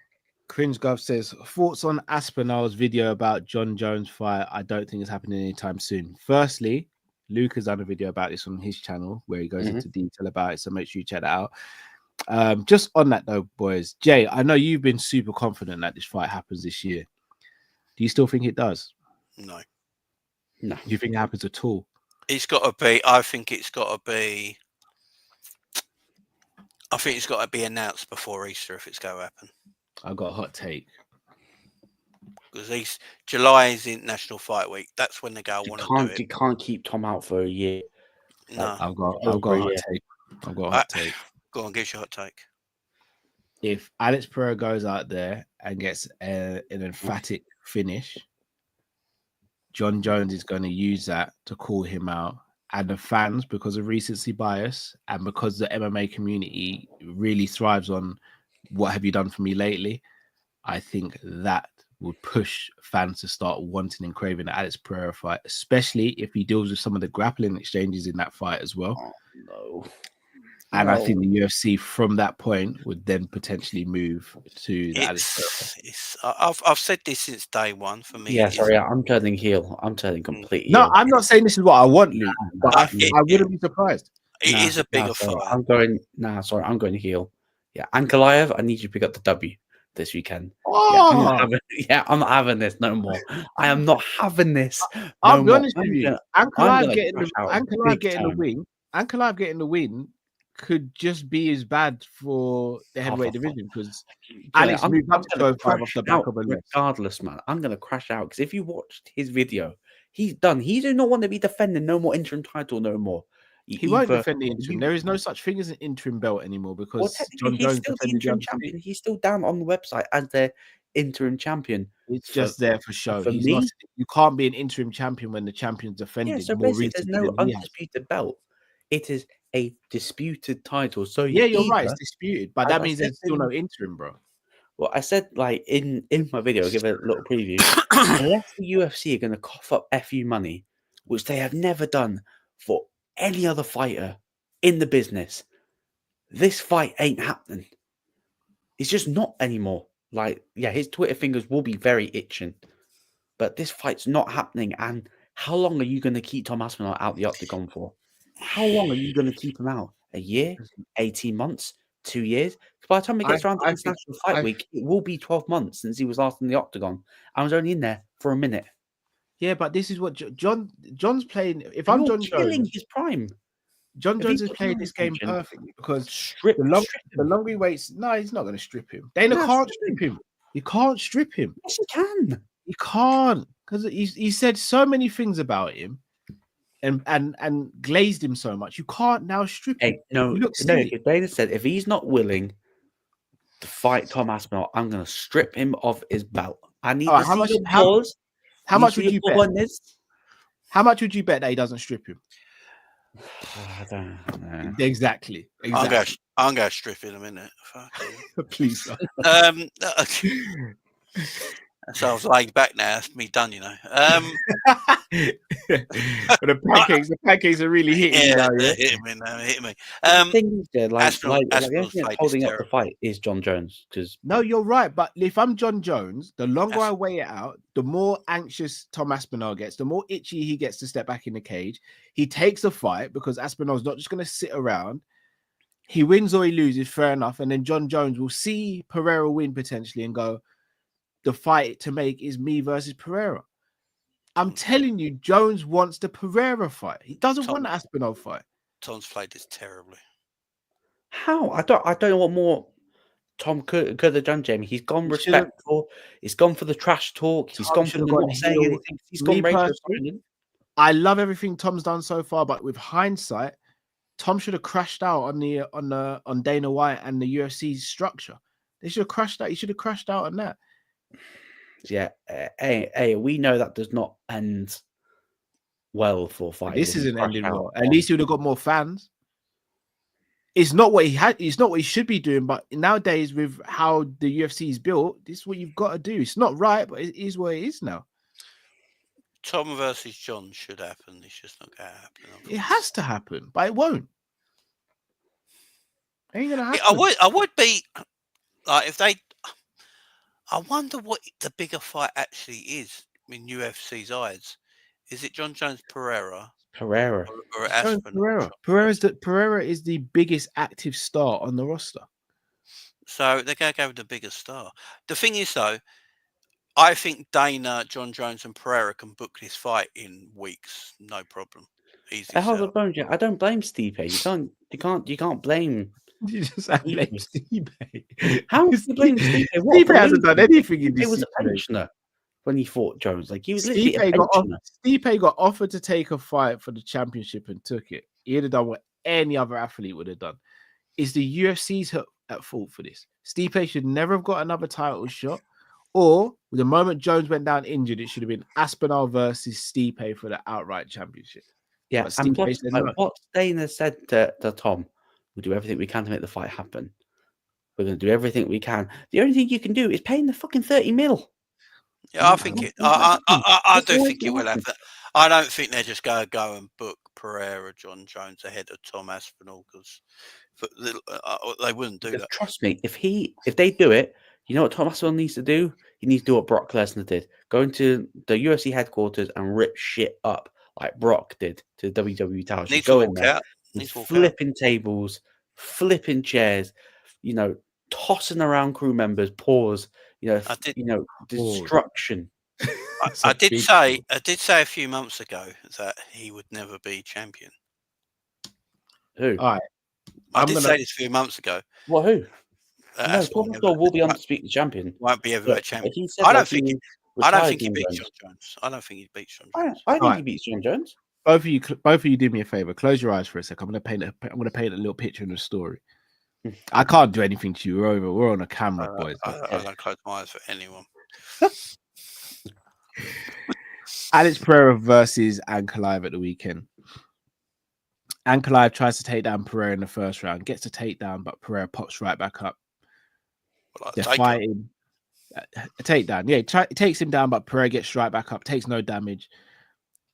Speaker 1: Cringe Gov says, thoughts on Aspinall's video about John Jones' fight? I don't think it's happening anytime soon. Firstly, Luke has done a video about this on his channel where he goes into detail about it, so make sure you check that out. Just on that though, boys, Jay, I know you've been super confident that this fight happens this year. Do you still think it does?
Speaker 2: No.
Speaker 1: Do you think it happens at all?
Speaker 2: It's got to be. I think it's got to be. I think it's got to be announced before Easter if it's going to happen.
Speaker 1: I've got a hot take.
Speaker 2: Because July is International Fight Week. That's when they go.
Speaker 3: You can't keep Tom out for a year.
Speaker 2: No,
Speaker 1: I've got a hot take. I've got a hot take.
Speaker 2: Go on, give us your hot take.
Speaker 1: If Alex Pereira goes out there and gets an emphatic finish, John Jones is going to use that to call him out. And the fans, because of recency bias and because the MMA community really thrives on what have you done for me lately, I think that would push fans to start wanting and craving the Alex Pereira fight, especially if he deals with some of the grappling exchanges in that fight as well.
Speaker 3: Oh, no.
Speaker 1: And I think the UFC from that point would then potentially move to the Alex Pereira.
Speaker 2: I've said this since day one for me.
Speaker 3: Yeah, sorry, I'm turning heel. I'm turning completely
Speaker 1: No,
Speaker 3: heel.
Speaker 1: I'm not saying this is what I want, Luke, but I wouldn't be surprised.
Speaker 2: It is a bigger fight.
Speaker 3: I'm going heel. Yeah, Ankalaev, I need you to pick up the W this weekend.
Speaker 1: Oh.
Speaker 3: Yeah, I'm not having this no more. I am not having this.
Speaker 1: I'll be honest with you. Ankalaev getting the win could just be as bad for the heavyweight division because Alex moved up to go five off the back of a loss.
Speaker 3: Regardless, man, I'm going to crash out because if you watched his video, he's done. He do not want to be defending no more interim title no more.
Speaker 1: He won't defend the interim. There is no such thing as an interim belt anymore because John Jones
Speaker 3: still the interim champion. He's still down on the website as their interim champion.
Speaker 1: It's just there for show. You can't be an interim champion when the champion's defended.
Speaker 3: Yeah, so basically, there's no undisputed belt. It is a disputed title. So
Speaker 1: you're right. It's disputed, but that means there's still no interim, bro.
Speaker 3: Well, I said like in my video, I'll give it a little preview. Unless the UFC are going to cough up FU money, which they have never done for any other fighter in the business, this fight ain't happening. It's just not anymore. Like, yeah, his Twitter fingers will be very itching, but this fight's not happening. And how long are you going to keep Tom Aspinall out the octagon for? How long are you going to keep him out? A year? 18 months? 2 years? Because by the time it gets around to International Fight Week, it will be 12 months since he was last in the octagon. I was only in there for a minute.
Speaker 1: Yeah, but this is what John's playing. If I'm
Speaker 3: You're
Speaker 1: John
Speaker 3: killing
Speaker 1: Jones,
Speaker 3: his prime.
Speaker 1: John
Speaker 3: If
Speaker 1: Jones
Speaker 3: he's
Speaker 1: is
Speaker 3: got
Speaker 1: playing
Speaker 3: no
Speaker 1: this game
Speaker 3: intention,
Speaker 1: perfectly because
Speaker 3: strip
Speaker 1: the
Speaker 3: him.
Speaker 1: longer he waits, no, he's not going to strip him. Dana
Speaker 3: Nah,
Speaker 1: can't
Speaker 3: strip
Speaker 1: strip him. He can't strip him.
Speaker 3: Yes, he can.
Speaker 1: He can't because he said so many things about him and glazed him so much. You can't now strip him.
Speaker 3: Hey, no,
Speaker 1: You look
Speaker 3: no.
Speaker 1: silly.
Speaker 3: If Dana said if he's not willing to fight Tom Aspinall, I'm going to strip him of his belt. I need
Speaker 1: All
Speaker 3: to
Speaker 1: right,
Speaker 3: see your paws.
Speaker 1: how much would you bet?
Speaker 3: On this?
Speaker 1: How much would you bet that he doesn't strip him?
Speaker 3: I don't know.
Speaker 1: Exactly.
Speaker 2: I'm going to strip in a minute.
Speaker 1: Please. Sir.
Speaker 2: So I was laying back now. That's me done, you know.
Speaker 1: But the pancakes are really hitting you now. Yeah?
Speaker 2: Hitting me now, hitting me.
Speaker 3: The thing is, the only
Speaker 2: Aspinall's
Speaker 3: thing that's
Speaker 2: fight
Speaker 3: holding
Speaker 2: is
Speaker 3: up the fight is John Jones. Because
Speaker 1: No, you're right. But if I'm John Jones, the longer I weigh it out, the more anxious Tom Aspinall gets, the more itchy he gets to step back in the cage. He takes the fight because Aspinall's not just going to sit around. He wins or he loses, fair enough. And then John Jones will see Pereira win potentially and go, the fight to make is me versus Pereira. I'm telling you, Jones wants the Pereira fight. He doesn't want the Aspinall fight.
Speaker 2: Tom's played this terribly.
Speaker 3: how? I don't know what more Tom could have done, Jamie. He's gone respectful. He's gone for the trash talk. He's gone for the not saying anything. He's gone radio silent.
Speaker 1: I love everything Tom's done so far, but with hindsight, Tom should have crashed out on Dana White and the UFC's structure. They should have crashed out. He should have crashed out on that.
Speaker 3: Yeah, hey, we know that does not end well for fighters.
Speaker 1: This isn't ending well. At least he would have got more fans. It's not what he had. It's not what he should be doing. But nowadays, with how the UFC is built, this is what you've got to do. It's not right, but it is what it is now.
Speaker 2: Tom versus John should happen. It's just not going to happen.
Speaker 1: It has to happen, but it won't. It ain't gonna happen.
Speaker 2: I would be like if they. I wonder what the bigger fight actually is in UFC's eyes. Is it John Jones
Speaker 3: Pereira?
Speaker 2: Or Aspinall?
Speaker 1: Pereira is the biggest active star on the roster.
Speaker 2: So they're going to go with the biggest star. The thing is, though, I think Dana, John Jones, and Pereira can book this fight in weeks, no problem. Easy.
Speaker 3: I don't blame Stipe. You can't blame.
Speaker 1: You just blame Stipe.
Speaker 3: How is he blame Stipe?
Speaker 1: Stipe hasn't done anything in this.
Speaker 3: He was a pensioner when he fought Jones. Like he was literally a pensioner.
Speaker 1: Stipe got offered to take a fight for the championship and took it. He'd have done what any other athlete would have done. Is the UFC's at fault for this? Stipe should never have got another title shot. Or the moment Jones went down injured, it should have been Aspinall versus Stipe for the outright championship.
Speaker 3: Yeah, and plus, what Dana said to Tom, we'll do everything we can to make the fight happen. We're going to do everything we can. The only thing you can do is pay him the fucking 30 mil.
Speaker 2: Yeah, I think it. I do think it will happen. I don't think they're just going to go and book Pereira, John Jones ahead of Tom Aspinall because they wouldn't do that.
Speaker 3: Trust me, if they do it, you know what Tom Aspinall needs to do? He needs to do what Brock Lesnar did. Go into the UFC headquarters and rip shit up like Brock did to the WWE tower.
Speaker 2: Needs to walk out.
Speaker 3: Flipping tables, flipping chairs, tossing around crew members, paws, destruction.
Speaker 2: I did say a few months ago that he would never be champion.
Speaker 3: Who?
Speaker 1: All right.
Speaker 2: I did say this a few months ago.
Speaker 3: Well, who? No, Tom will be undisputed champion.
Speaker 2: Won't be heavyweight champion.
Speaker 3: I don't think
Speaker 2: he beats John Jones. I don't think he beats John Jones.
Speaker 3: I think he beats John Jones.
Speaker 1: Both of you do me a favor. Close your eyes for a sec. I'm gonna paint a little picture in the story. I can't do anything to you. We're on a camera, boys.
Speaker 2: I don't close my eyes for anyone.
Speaker 1: Alex Pereira versus Ankalaev at the weekend. Ankalaev tries to take down Pereira in the first round, gets a takedown, but Pereira pops right back up. They're fighting. A takedown. Yeah, it takes him down, but Pereira gets right back up, takes no damage.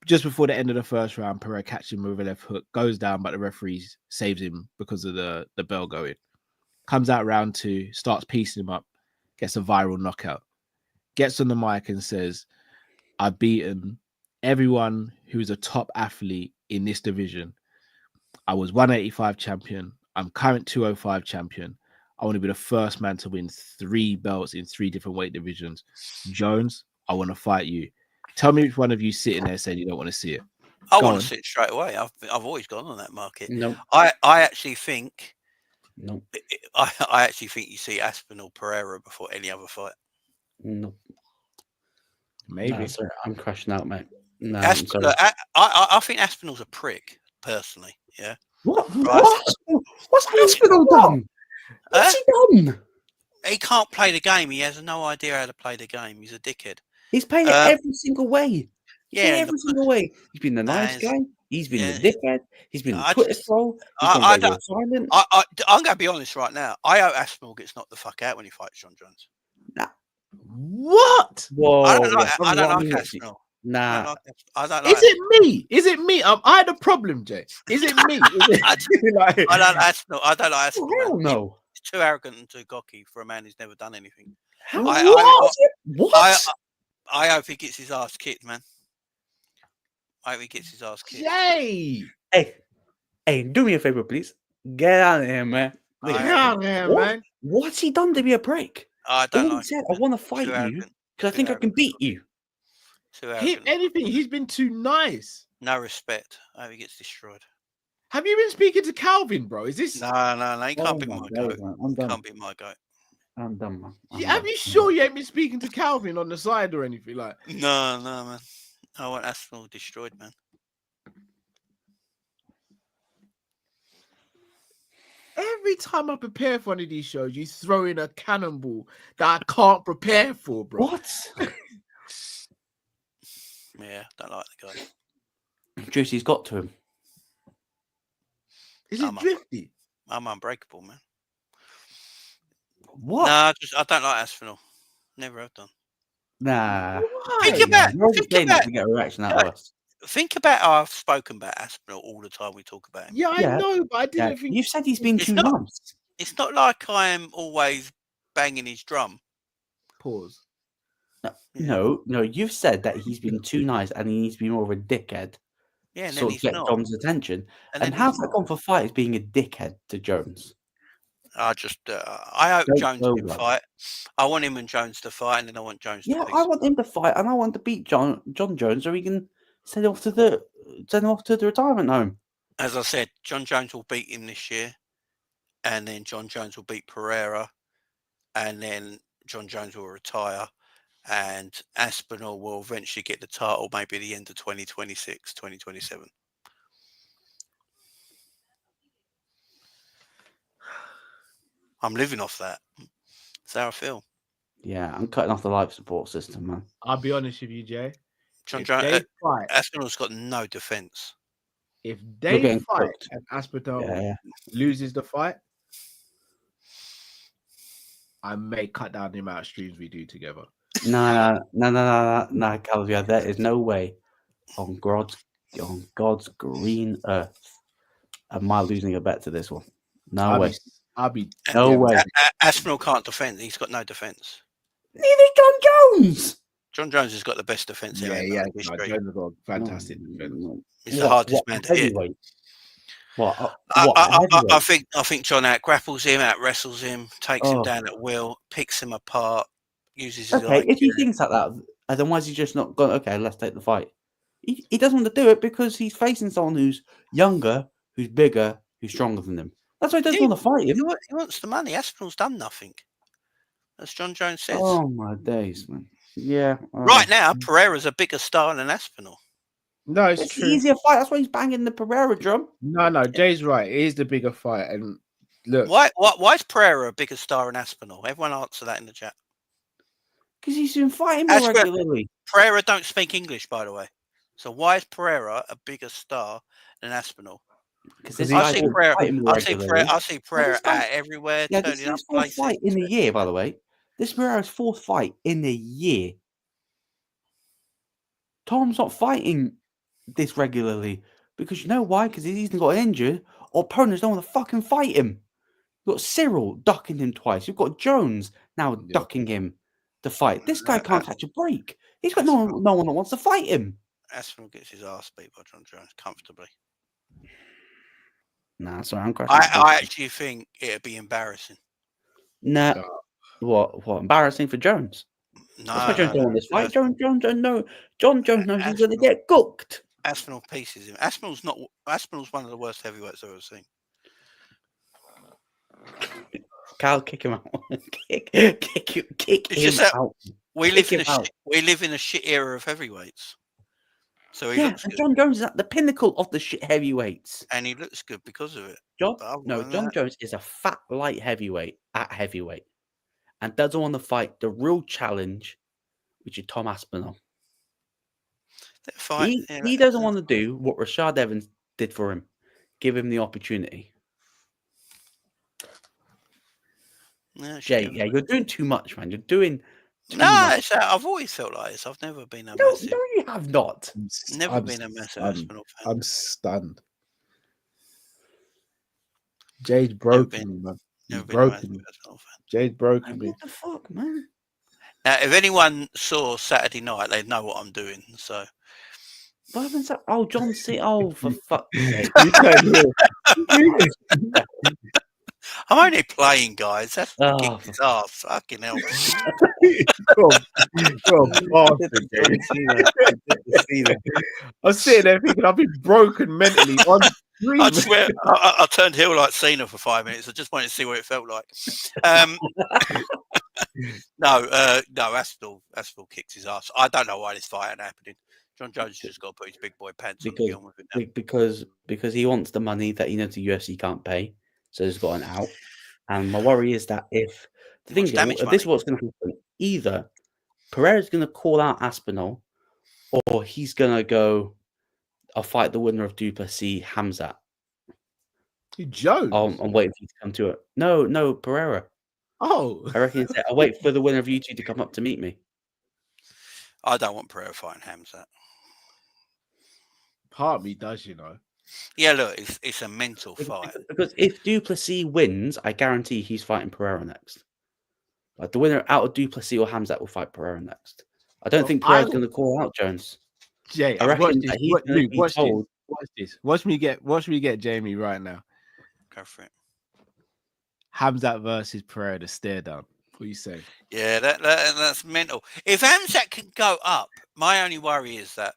Speaker 1: Just before the end of the first round, Pereira catches him with a left hook, goes down, but the referee saves him because of the bell going. Comes out round 2, starts piecing him up, gets a viral knockout. Gets on the mic and says, I've beaten everyone who's a top athlete in this division. I was 185 champion. I'm current 205 champion. I want to be the first man to win 3 belts in 3 different weight divisions. Jones, I want to fight you. Tell me which one of you sitting there said you don't want to see it.
Speaker 2: I
Speaker 1: Go
Speaker 2: want
Speaker 1: on.
Speaker 2: to sit straight away. I've always gone on that market.
Speaker 3: No,
Speaker 2: I actually think
Speaker 3: no,
Speaker 2: I actually think you see Aspinall Pereira before any other fight.
Speaker 3: no.
Speaker 1: Maybe.
Speaker 3: No, sorry, I'm crashing out, mate. No, I'm sorry.
Speaker 2: Look, I think Aspinall's a prick, personally. Yeah.
Speaker 3: What?
Speaker 2: Right.
Speaker 3: What's Aspinall done? What's he done?
Speaker 2: He can't play the game. He has no idea how to play the game. He's a dickhead.
Speaker 3: He's playing it every single way. Every single way. He's been the nice guy. He's been the dickhead. He's been the Twitter troll. He's gone radio silent.
Speaker 2: I'm going to be honest right now. I hope Aspinall gets knocked the fuck out when he fights John Jones.
Speaker 3: Nah.
Speaker 1: What?
Speaker 3: Whoa.
Speaker 2: I don't like Aspinall.
Speaker 3: Nah.
Speaker 2: I don't like
Speaker 1: Is it me? Is it me? I had a problem, Jay. Is it me?
Speaker 2: I don't like Aspinall. I don't like Aspinall.
Speaker 3: Hell no.
Speaker 2: He's too arrogant and too cocky for a man who's never done anything.
Speaker 3: What?
Speaker 2: I hope he gets his ass kicked, man. I hope he gets his ass kicked.
Speaker 1: Yay!
Speaker 3: Hey, do me a favor, please. Get out of here, man.
Speaker 1: Get out of here, man.
Speaker 3: What's he done to be a prick?
Speaker 2: I don't
Speaker 3: All
Speaker 2: like
Speaker 3: he said, I want to fight you because I think I can beat you.
Speaker 1: Anything. He's been too nice.
Speaker 2: No respect. I hope he gets destroyed.
Speaker 1: Have you been speaking to Calvin, bro? Is this?
Speaker 2: No. He can't be my goat.
Speaker 3: I'm done.
Speaker 2: Can't be my goat.
Speaker 3: I'm done, man.
Speaker 1: Have you sure you ain't been speaking to Calvin on the side or anything like?
Speaker 2: No, man. I want Aspinall destroyed, man.
Speaker 1: Every time I prepare for one of these shows, you throw in a cannonball that I can't prepare for, bro.
Speaker 3: What?
Speaker 2: Yeah, don't like the guy.
Speaker 3: Juicy's got to him.
Speaker 1: Is it drifty?
Speaker 2: I'm unbreakable, man.
Speaker 3: What?
Speaker 2: No, I don't like Aspinall. Never have done.
Speaker 3: Nah.
Speaker 2: Think about
Speaker 3: to get a reaction out of us.
Speaker 2: Think about how I've spoken about Aspinall all the time we talk about him.
Speaker 1: Yeah, I know, but I didn't think...
Speaker 3: You've said he's been too nice.
Speaker 2: It's not like I am always banging his drum.
Speaker 1: Pause.
Speaker 3: No, you've said that he's been too nice and he needs to be more of a dickhead.
Speaker 2: Yeah, and
Speaker 3: sort of get Jones' attention. And how's that gone for fighters being a dickhead to Jones?
Speaker 2: I hope Jones can fight. I want him and Jones to fight, and then I want Jones to
Speaker 3: I want him to fight, and I want to beat John Jones so he can send him off to the retirement home. As
Speaker 2: I said, John Jones will beat him this year, and then John Jones will beat Pereira, and then John Jones will retire, and Aspinall will eventually get the title maybe at the end of 2026, 2027. I'm living off that. That's how I feel.
Speaker 3: Yeah, I'm cutting off the life support system, man.
Speaker 1: I'll be honest with you, Jay.
Speaker 2: John Jones, Aspinall's got no defense.
Speaker 1: If they fight and Aspinall loses the fight, I may cut down the amount of streams we do together.
Speaker 3: No, Calvia, there is no way on God's green earth am I losing a bet to this one. No way. No way.
Speaker 2: Aspinall can't defend. He's got no defense.
Speaker 3: Neither John Jones.
Speaker 2: John Jones has got the best defense.
Speaker 1: Yeah. Jones has got fantastic defense.
Speaker 2: He's the hardest man to hit. I think John out grapples him, out wrestles him, takes him down at will, picks him apart, uses his IQ.
Speaker 3: If he thinks like that, then why is he just not going? Okay, let's take the fight. He doesn't want to do it because he's facing someone who's younger, who's bigger, who's stronger than him. That's why he doesn't want to fight him.
Speaker 2: He wants the money. Aspinall's done nothing. As John Jones says.
Speaker 3: Oh my days, man. Yeah.
Speaker 2: Right now, Pereira's a bigger star than Aspinall.
Speaker 1: No, it's true.
Speaker 3: An easier fight. That's why he's banging the Pereira drum.
Speaker 1: No, Jay's right. It is the bigger fight. And look,
Speaker 2: why is Pereira a bigger star than Aspinall? Everyone answer that in the chat.
Speaker 3: Because he's been fighting more regularly.
Speaker 2: Pereira don't speak English, by the way. So why is Pereira a bigger star than Aspinall? Because I see Pereira out everywhere.
Speaker 3: Yeah, this is his fourth fight in a year, by the way. This is Pereira's fourth fight in a year. Tom's not fighting this regularly because you know why? Because he's either got injured or opponents don't want to fucking fight him. You've got Cyril ducking him twice. You've got Jones now ducking him to fight. This guy can't catch a break. He's got no one that wants to fight him.
Speaker 2: Aspinall gets his ass beat by John Jones comfortably.
Speaker 3: Nah, sorry, I'm crashing.
Speaker 2: I actually think it'd be embarrassing.
Speaker 3: Nah. What? Embarrassing for Jones? That's why John don't want this fight.
Speaker 2: no.
Speaker 3: John Jones knows he's going to get cooked.
Speaker 2: Aspinall pieces him. Aspinall's one of the worst heavyweights I've ever seen.
Speaker 3: Kyle, kick him out. kick him out.
Speaker 2: We live in a shit era of heavyweights. So he looks
Speaker 3: and
Speaker 2: good.
Speaker 3: John Jones is at the pinnacle of the shit heavyweights.
Speaker 2: And he looks good because of it.
Speaker 3: John Jones is a fat light heavyweight at heavyweight and doesn't want to fight the real challenge, which is Tom Aspinall. He doesn't want to do what Rashad Evans did for him. Give him the opportunity.
Speaker 2: Yeah,
Speaker 3: Jay, you're doing too much, man. You're doing too
Speaker 2: No,
Speaker 3: much.
Speaker 2: I've always felt like this. I've never been a
Speaker 3: No,
Speaker 2: massive.
Speaker 3: no, you have not.
Speaker 2: Never been a massive Aspinall fan.
Speaker 1: I'm stunned. Jay's broken me, man. He's broken me. Jay's broken me.
Speaker 3: What the fuck, man?
Speaker 2: Now, if anyone saw Saturday night, they'd know what I'm doing. So,
Speaker 3: What happens? Oh, John C. Oh, for fuck's sake!
Speaker 2: I'm only playing, guys. That's kicked his ass. Fucking hell.
Speaker 1: I'm sitting there thinking I've been broken mentally.
Speaker 2: I swear, I turned heel like Cena for 5 minutes. I just wanted to see what it felt like. No, Aspinall kicks his ass. I don't know why this fight ain't happening. John Jones just got to put his big boy pants on and get on with it now.
Speaker 3: Because he wants the money that he knows the UFC can't pay, so he's got an out. And my worry is that if this is what's going to happen, either Pereira's going to call out Aspinall, or he's going to go, I'll fight the winner of Duplessis Hamzat.
Speaker 1: Jones?
Speaker 3: I'm waiting for you to come to it. No, Pereira.
Speaker 1: Oh.
Speaker 3: I reckon I'll wait for the winner of you two to come up to meet me.
Speaker 2: I don't want Pereira fighting Hamzat.
Speaker 1: Part of me does, you know.
Speaker 2: Yeah, look, it's a mental fight.
Speaker 3: Because if Duplessis wins, I guarantee he's fighting Pereira next. Like the winner out of Duplessis or Hamzat will fight Pereira next. I don't think Pereira's going to call out Jones.
Speaker 1: Jay,
Speaker 3: I reckon
Speaker 1: watch this. Watch me get Jamie right now.
Speaker 2: Go for it.
Speaker 1: Hamzat versus Pereira, the stare down. What do you say?
Speaker 2: Yeah, that's mental. If Hamzat can go up, my only worry is that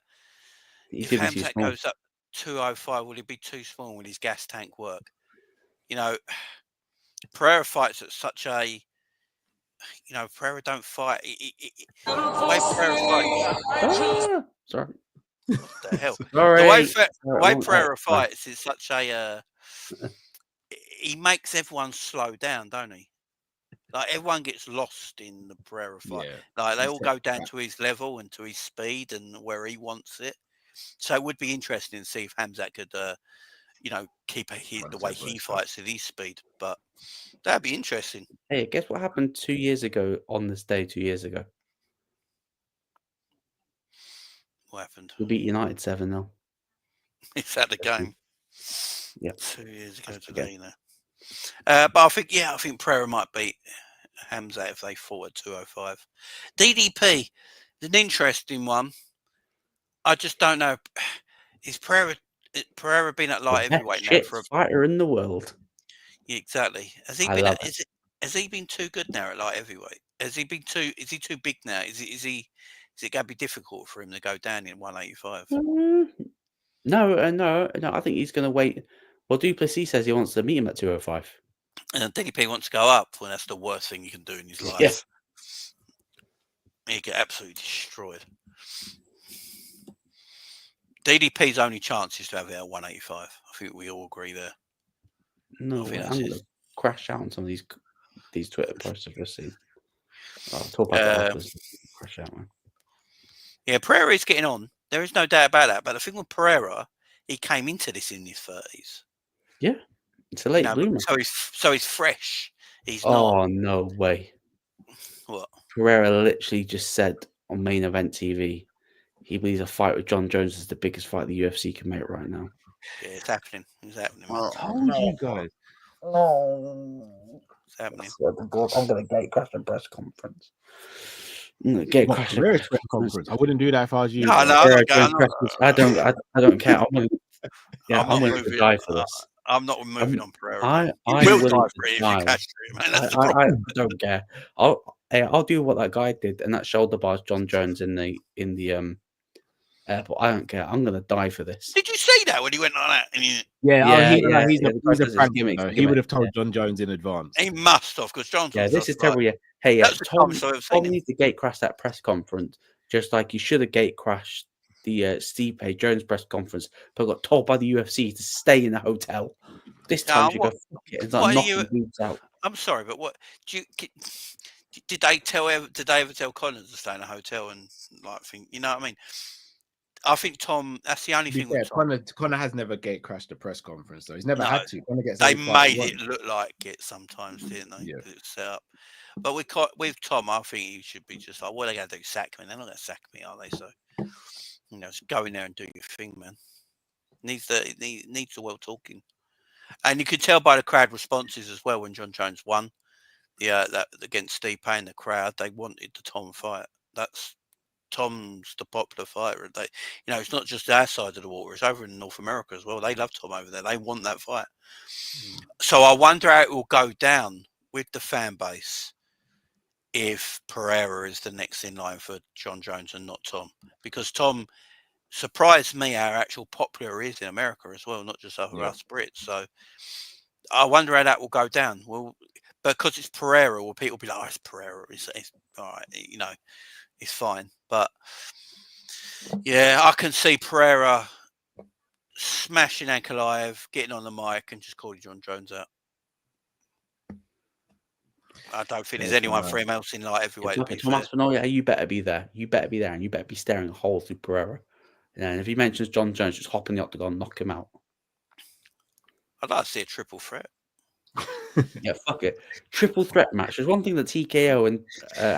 Speaker 2: if Hamzat goes up 205, will he be too small? Will his gas tank work? You know, Pereira fights at such a. You know, Pereira don't fight. The way Pereira fights.
Speaker 3: Sorry.
Speaker 2: What the hell?
Speaker 3: Sorry.
Speaker 2: The way Pereira fights is such a. He makes everyone slow down, don't he? Like everyone gets lost in the Pereira fight. Yeah. Like they all go down to his level and to his speed and where he wants it. So it would be interesting to see if Hamzat could, keep the way he fights at his speed. But that'd be interesting.
Speaker 3: Hey, guess what happened 2 years ago on this day? 2 years ago,
Speaker 2: what happened?
Speaker 3: We beat United 7-0.
Speaker 2: Is that the game?
Speaker 3: Yeah,
Speaker 2: 2 years ago today. But I think Pereira might beat Hamzat if they fought at 205. DDP, an interesting one. I just don't know. Is Pereira been at light heavyweight now for a
Speaker 3: fighter in the world?
Speaker 2: Yeah, exactly. Has he been too good now at light heavyweight? Is he too big now? Is it going to be difficult for him to go down in 185?
Speaker 3: No. I think he's going to wait. Well, Duplessis says he wants to meet him at 205.
Speaker 2: And DDP wants to go up. Well, that's the worst thing you can do in his life. Yeah. He get absolutely destroyed. DDP's only chance is to have it at 185. I think we all agree there.
Speaker 3: No, I'm going to crash out on some of these Twitter posts I've just seen. I'll talk about that. Crash out, man.
Speaker 2: Yeah, Pereira is getting on. There is no doubt about that. But the thing with Pereira, he came into this in his 30s.
Speaker 3: Yeah, it's a late bloomer.
Speaker 2: So he's fresh. He's not.
Speaker 3: Oh, no way.
Speaker 2: What?
Speaker 3: Pereira literally just said on Main Event TV, he believes a fight with John Jones is the biggest fight the UFC can make right now.
Speaker 2: Yeah, it's happening. It's happening.
Speaker 1: I told you guys.
Speaker 2: No. It's happening.
Speaker 3: I'm going to gate crash a press conference. Gate crash a press conference.
Speaker 1: I wouldn't do that if I was you.
Speaker 2: No,
Speaker 3: I don't care. I'm going to die for this.
Speaker 2: I'm not moving on Pereira.
Speaker 3: I will die for it if you castrate him, man. That's the problem. I don't care. hey, I'll do what that guy did, and that shoulder bars John Jones in the airport. I don't care. I'm gonna die for this.
Speaker 2: Did you see that when he went like that? And
Speaker 1: He's
Speaker 3: the guy
Speaker 1: a
Speaker 3: says it's
Speaker 1: prank.
Speaker 3: gimmicks,
Speaker 1: Though.
Speaker 3: it's
Speaker 1: He would have
Speaker 3: gimmicks,
Speaker 1: told John Jones in advance.
Speaker 2: he must have, because John Jones.
Speaker 3: this is terrible. Yeah. Hey,
Speaker 2: That's the
Speaker 3: Tom
Speaker 2: dumbest I've ever seen him.
Speaker 3: needs to gate crash that press conference, just like he should have gate crashed the Stipe Jones press conference, but got told by the UFC to stay in the hotel. This time you go fuck it and start knocking dudes out.
Speaker 2: I'm sorry, but what did they ever tell Conor to stay in a hotel and like think? You know what I mean? I think Tom. That's the only thing.
Speaker 1: Yeah, Conor has never gate crashed a press conference, though. He's never had to.
Speaker 2: They made it look like it sometimes, didn't they?
Speaker 1: Yeah.
Speaker 2: It was set up. But with Tom, I think he should be just like, what are they going to do? Sack me? They're not going to sack me, are they? So, just go in there and do your thing, man. Needs the well talking, and you could tell by the crowd responses as well when John Jones won. Yeah, that against Stipe and the crowd, they wanted the Tom fight. Tom's the popular fighter. It's not just our side of the water. It's over in North America as well. They love Tom over there. They want that fight. So I wonder how it will go down with the fan base if Pereira is the next in line for John Jones and not Tom. Because Tom surprised me how actual popular he is in America as well, not just over us Brits. So I wonder how that will go down. Well, because it's Pereira, will people be like, oh, it's Pereira. It's all right, it's fine. But yeah, I can see Pereira smashing Ankalaev, getting on the mic and just calling John Jones out. I don't think there's anyone for him else in light heavyweight.
Speaker 3: Tom Aspinall, you better be there. You better be there, and you better be staring a hole through Pereira. And if he mentions John Jones, just hop in the octagon, knock him out.
Speaker 2: I'd like to see a triple threat.
Speaker 3: Yeah, fuck it. Triple threat match. There's one thing that TKO and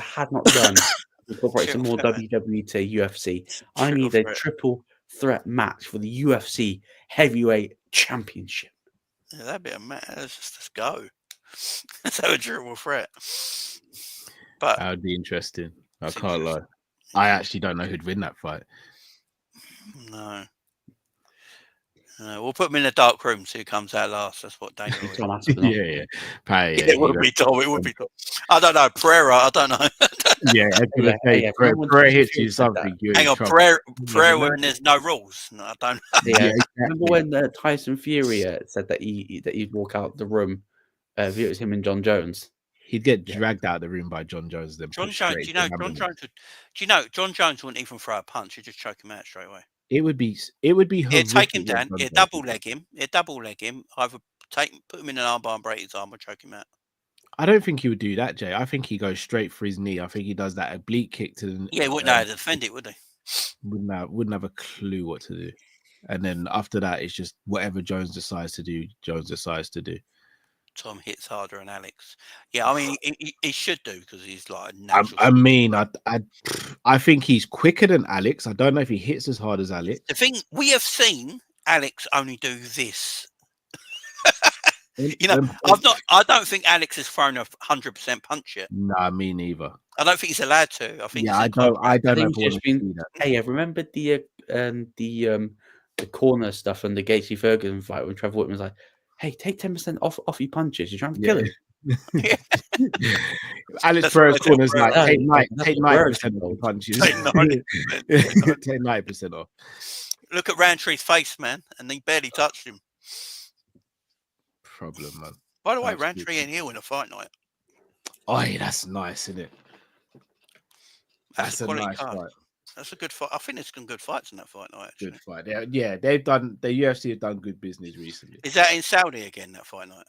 Speaker 3: had not done. Incorporate some more WWE to UFC. I need a triple threat match for the UFC Heavyweight Championship.
Speaker 2: Yeah, that'd be a match. Let's go. Let's have a triple threat. But
Speaker 1: that would be interesting. I can't lie. I actually don't know who'd win that fight.
Speaker 2: No. We'll put him in a dark room, see who comes out last. That's what Daniel would.
Speaker 1: Yeah.
Speaker 2: It would be Tom. It would be Tom. I don't know. Pereira, I don't know.
Speaker 1: Pereira hits you something.
Speaker 2: Hang on, Pereira when there's no rules. No, I don't know.
Speaker 3: Yeah, remember when Tyson Fury said that he'd walk out the room if it was him and John Jones?
Speaker 1: He'd get dragged out of the room by John Jones. John Jones,
Speaker 2: John Jones wouldn't even throw a punch. He'd just choke him out straight away.
Speaker 1: It would be.
Speaker 2: He'd take him down. He'd double leg him. Either put him in an armbar and break his arm or choke him out.
Speaker 1: I don't think he would do that, Jay. I think he goes straight for his knee. I think he does that oblique kick to the.
Speaker 2: Yeah, he wouldn't know how to defend it, would he?
Speaker 1: Wouldn't have a clue what to do. And then after that, it's just whatever Jones decides to do.
Speaker 2: Tom hits harder than Alex. Yeah, I mean, he should do because he's like a natural.
Speaker 1: I think he's quicker than Alex. I don't know if he hits as hard as Alex.
Speaker 2: The thing we have seen Alex only do this. I don't think Alex has thrown a 100% punch yet.
Speaker 1: Nah, me neither.
Speaker 2: I don't think he's allowed to. I think.
Speaker 1: Yeah, I don't know.
Speaker 3: Hey, I remember the corner stuff and the Gaethje Ferguson fight when Trevor Whitman was like, "Hey, take 10% off your punches. You're trying to kill him."
Speaker 1: Alex Pereira's corner is like, take 90% of the punches. Take 90% off.
Speaker 2: Look at Roundtree's face, man, and he barely touched him.
Speaker 1: Problem, man.
Speaker 2: By the way, Roundtree and Hill in a fight night.
Speaker 1: Oh, yeah, that's nice, isn't it? That's a nice fight.
Speaker 2: That's a good fight. I think there's some good fights in that fight night. Actually.
Speaker 1: Good fight. Yeah, they've done. The UFC have done good business recently.
Speaker 2: Is that in Saudi again? That fight night?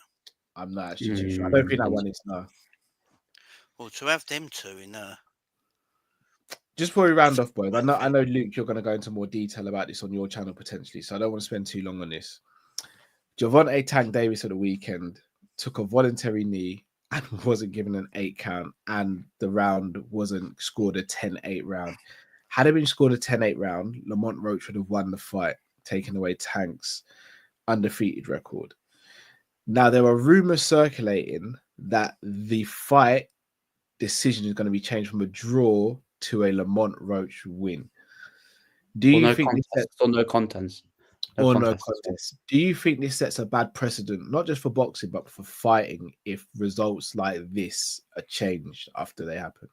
Speaker 1: I'm not actually too sure. I don't think that one is now.
Speaker 2: Well, to have them two in
Speaker 1: just before we round off, boys, I know, Luke, you're going to go into more detail about this on your channel potentially, so I don't want to spend too long on this. Gervonta Tank Davis at the weekend took a voluntary knee and wasn't given an 8 count, and the round wasn't scored a 10-8 round. Had it been scored a 10-8 round, Lamont Roach would have won the fight, taking away Tank's undefeated record. Now, there are rumors circulating that the fight decision is going to be changed from a draw to a Lamont Roach win. Do you think
Speaker 3: no contents? No
Speaker 1: or no
Speaker 3: contest as well.
Speaker 1: contest. Do you think this sets a bad precedent, not just for boxing, but for fighting, if results like this are changed after they happen?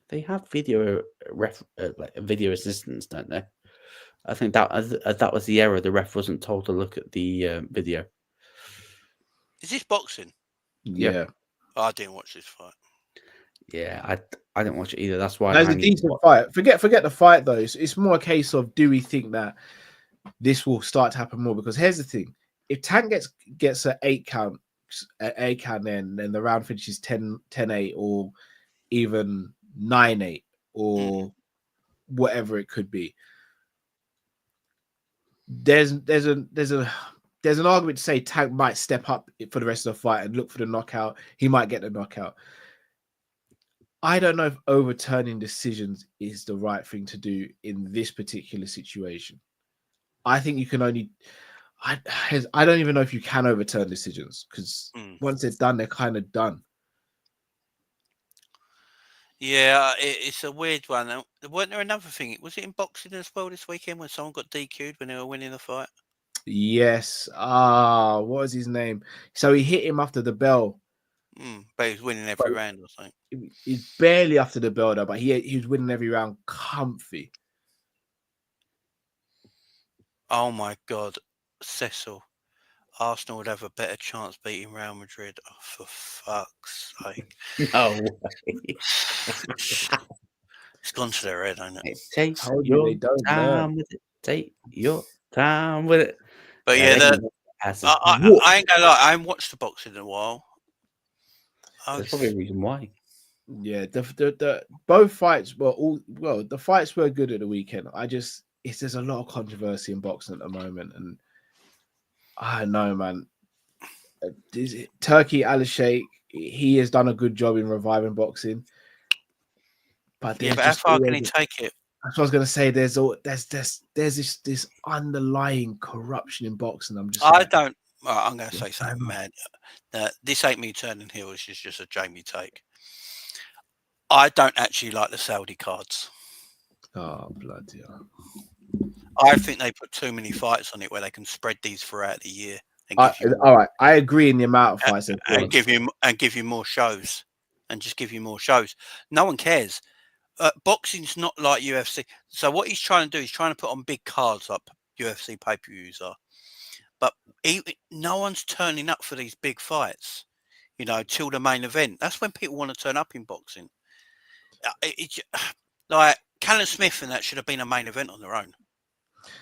Speaker 3: They have video like video assistants, don't they? I think that that was the error. The ref wasn't told to look at the video.
Speaker 2: Is this boxing?
Speaker 1: Yeah.
Speaker 2: I didn't watch this fight.
Speaker 3: Yeah, I didn't watch it either. That's why
Speaker 1: That's
Speaker 3: I
Speaker 1: a
Speaker 3: need to
Speaker 1: decent
Speaker 3: watch.
Speaker 1: fight. Forget the fight though. It's more a case of, do we think that this will start to happen more? Because here's the thing: if Tank gets an 8 count, then the round finishes 10-8, or even 9-8, or whatever it could be. There's an argument to say Tank might step up for the rest of the fight and look for the knockout. He might get the knockout. I don't know if overturning decisions is the right thing to do in this particular situation. I think you can only. I don't even know if you can overturn decisions, because once they're done, they're kind of done.
Speaker 2: Yeah, it's a weird one. Wasn't there another thing? Was it in boxing as well this weekend when someone got DQ'd when they were winning the fight?
Speaker 1: Yes. What was his name? So he hit him after the bell.
Speaker 2: But he was winning every round or something.
Speaker 1: He's barely after the bell though, but he was winning every round comfy.
Speaker 2: Oh my God, Cecil. Arsenal would have a better chance beating Real Madrid. Oh, for fuck's sake.
Speaker 3: No way.
Speaker 2: It's gone to their head, ain't it?
Speaker 3: Take
Speaker 1: Told
Speaker 3: your
Speaker 1: you they don't
Speaker 3: time
Speaker 1: learn.
Speaker 3: with it. Take your time with it.
Speaker 2: But
Speaker 3: Yeah,
Speaker 2: yeah, I ain't gonna lie, I haven't watched the boxing in a while.
Speaker 3: There's probably a reason why.
Speaker 1: Yeah, the both fights were the fights were good at the weekend. There's a lot of controversy in boxing at the moment, and I don't know, man. Turkey Al-Sheikh, he has done a good job in reviving boxing, but
Speaker 2: yeah, but how far can he take it?
Speaker 1: That's what I was gonna say. There's this underlying corruption in boxing. I'm
Speaker 2: gonna say something mad. This ain't me turning heel. This is just a Jamie take. I don't actually like the Saudi cards.
Speaker 1: Oh bloody hell.
Speaker 2: I think they put too many fights on it where they can spread these throughout the year.
Speaker 1: All right, I agree in the amount of fights
Speaker 2: and give you more shows, and just give you more shows. No one cares. Boxing's not like UFC. So what he's trying to do, he's trying to put on big cards like UFC pay-per-views are. But no one's turning up for these big fights, till the main event. That's when people want to turn up in boxing. Like Callum Smith and that should have been a main event on their own.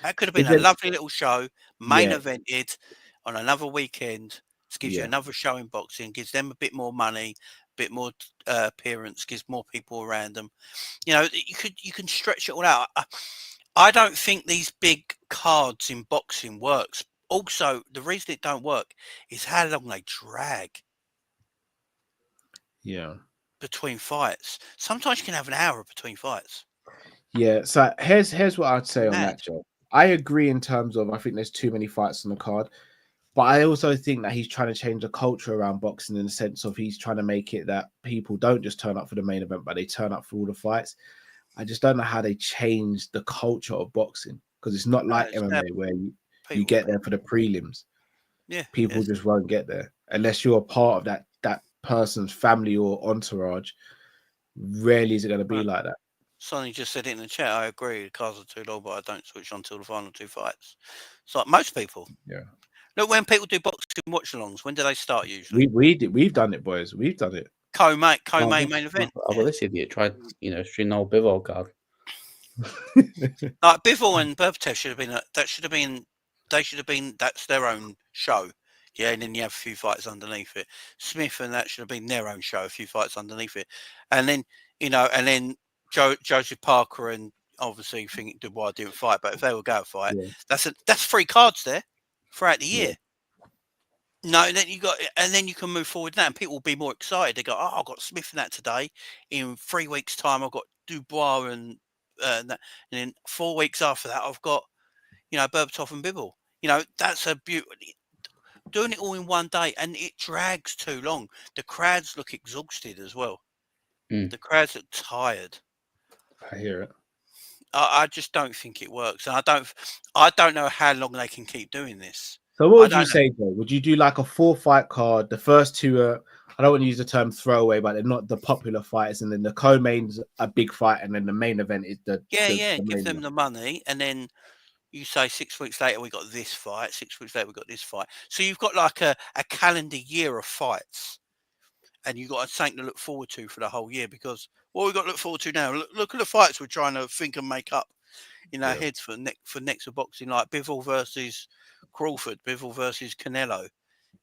Speaker 2: That could have been a lovely little show, main evented on another weekend. Gives you another show in boxing, gives them a bit more money, a bit more appearance, gives more people around them. You can stretch it all out. I don't think these big cards in boxing works. Also, the reason it don't work is how long they drag.
Speaker 1: Yeah.
Speaker 2: Between fights. Sometimes you can have an hour between fights.
Speaker 1: Yeah. So here's what I'd say on that, Joe. I agree in terms of, I think there's too many fights on the card, but I also think that he's trying to change the culture around boxing in the sense of he's trying to make it that people don't just turn up for the main event, but they turn up for all the fights. I just don't know how they change the culture of boxing, because it's not like MMA where you get there for the prelims.
Speaker 2: Yeah,
Speaker 1: people just won't get there unless you're a part of that person's family or entourage. Rarely is it going to be like that.
Speaker 2: Sonny just said it in the chat. I agree. The cards are too long, but I don't switch on until the final two fights. It's like most people.
Speaker 1: Yeah.
Speaker 2: Look, when people do boxing watch-alongs, when do they start usually?
Speaker 1: We've done it, boys. We've done it.
Speaker 2: Co-main main event.
Speaker 3: Oh, well, this idiot tried, streaming the whole Bivol card.
Speaker 2: Like Bivol and Berbatov should have been. They should have been. That's their own show. Yeah, and then you have a few fights underneath it. Smith and that should have been their own show, a few fights underneath it, and then Joseph Parker and obviously think why I didn't fight, but if they were going to fight, that's 3 cards there throughout the year. No, and then you can move forward now, and people will be more excited. They go, "Oh, I've got Smith and that today. In 3 weeks' time, I've got Dubois and that, and then 4 weeks after that, I've got Berbatov and Bivol. That's a beauty. Doing it all in one day, and it drags too long. The crowds look exhausted as well. The crowds look tired.
Speaker 1: I hear it.
Speaker 2: I just don't think it works, and I don't know how long they can keep doing this.
Speaker 1: So what
Speaker 2: I
Speaker 1: would you
Speaker 2: don't know.
Speaker 1: say, Joe? Would you do like a 4-fight card? The first two are, I don't want to use the term throwaway, but they're not the popular fighters, and then the co-main's a big fight, and then the main event is the
Speaker 2: Yeah,
Speaker 1: the
Speaker 2: give
Speaker 1: main
Speaker 2: them
Speaker 1: event.
Speaker 2: the money, and then you say 6 weeks later we got this fight. 6 weeks later we got this fight. So you've got like a calendar year of fights, and you've got something to look forward to for the whole year. Because what we've got to look forward to now, look at the fights we're trying to think and make up in our heads for next for boxing, like Bivol versus Crawford, Bivol versus Canelo.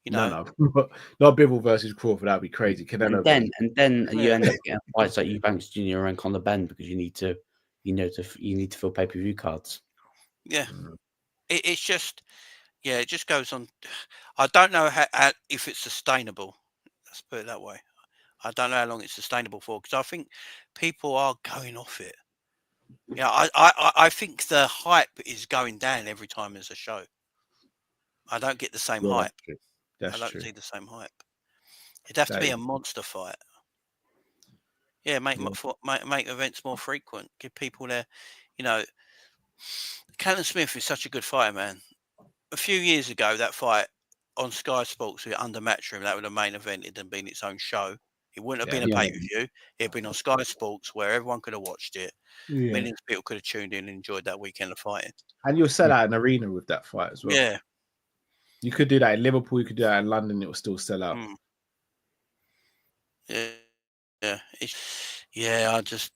Speaker 2: You know,
Speaker 1: No, not Bivol versus Crawford. That'd be crazy. Canelo versus.
Speaker 3: And then you
Speaker 2: Yeah.
Speaker 3: end up getting fights like Eubanks Jr. and Conor Benn because you need to fill pay-per-view cards.
Speaker 2: yeah. It's just, it just goes on. I don't know how if it's sustainable. Let's put it that way. I don't know how long it's sustainable for, because I think people are going off it. Yeah, I think the hype is going down every time there's a show. I don't get the same
Speaker 1: Yeah,
Speaker 2: hype.
Speaker 1: that's
Speaker 2: I don't
Speaker 1: true.
Speaker 2: see the same hype. It'd have to
Speaker 1: That
Speaker 2: be
Speaker 1: is
Speaker 2: a monster fight. Yeah, make events more frequent. Give people their, you know, Callum Smith is such a good fighter, man. A few years ago, that fight on Sky Sports under Matchroom, that would have main evented and been its own show. It wouldn't have been a
Speaker 3: Yeah.
Speaker 2: pay-per-view. It'd been on Sky Sports where everyone could have watched it.
Speaker 1: Yeah.
Speaker 2: Millions of people could have tuned in and enjoyed that weekend of fighting.
Speaker 1: And you'll sell out an arena with that fight as well.
Speaker 2: Yeah.
Speaker 1: You could do that in Liverpool. You could do that in London. It will still sell out.
Speaker 2: Yeah. I just,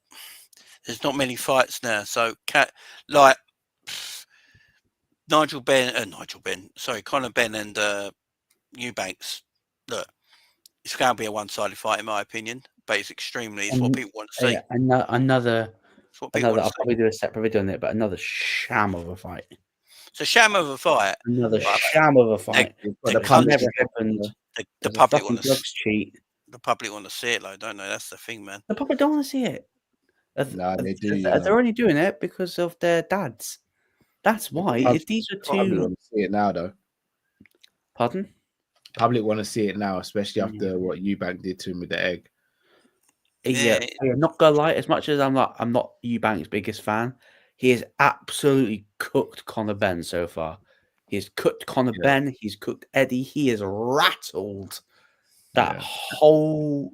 Speaker 2: there's not many fights now. So Conor Benn and Eubanks. Look, it's going to be a one-sided fight in my opinion, but it's what people want to see.
Speaker 3: Yeah, another.
Speaker 2: It's what people want to
Speaker 3: I'll
Speaker 2: see.
Speaker 3: probably do a separate video on it, but another sham of a fight.
Speaker 2: It's a sham of a fight.
Speaker 3: Another sham of a fight.
Speaker 2: The
Speaker 3: That never happened.
Speaker 2: The public want to
Speaker 3: drugs cheat.
Speaker 2: The public want to see it, though, don't they? That's the thing, man.
Speaker 3: The public don't want to see it.
Speaker 1: No, they do.
Speaker 3: They're only doing it because of their dads. That's why. If these are
Speaker 1: Public
Speaker 3: two,
Speaker 1: want to see it now, though.
Speaker 3: pardon.
Speaker 1: Public want to see it now, especially after what Eubank did to him with the egg.
Speaker 3: Yeah, not gonna lie. As much as I'm not Eubank's biggest fan, he has absolutely cooked Conor Benn so far. He's cooked Conor Benn. He's cooked Eddie. He has rattled that whole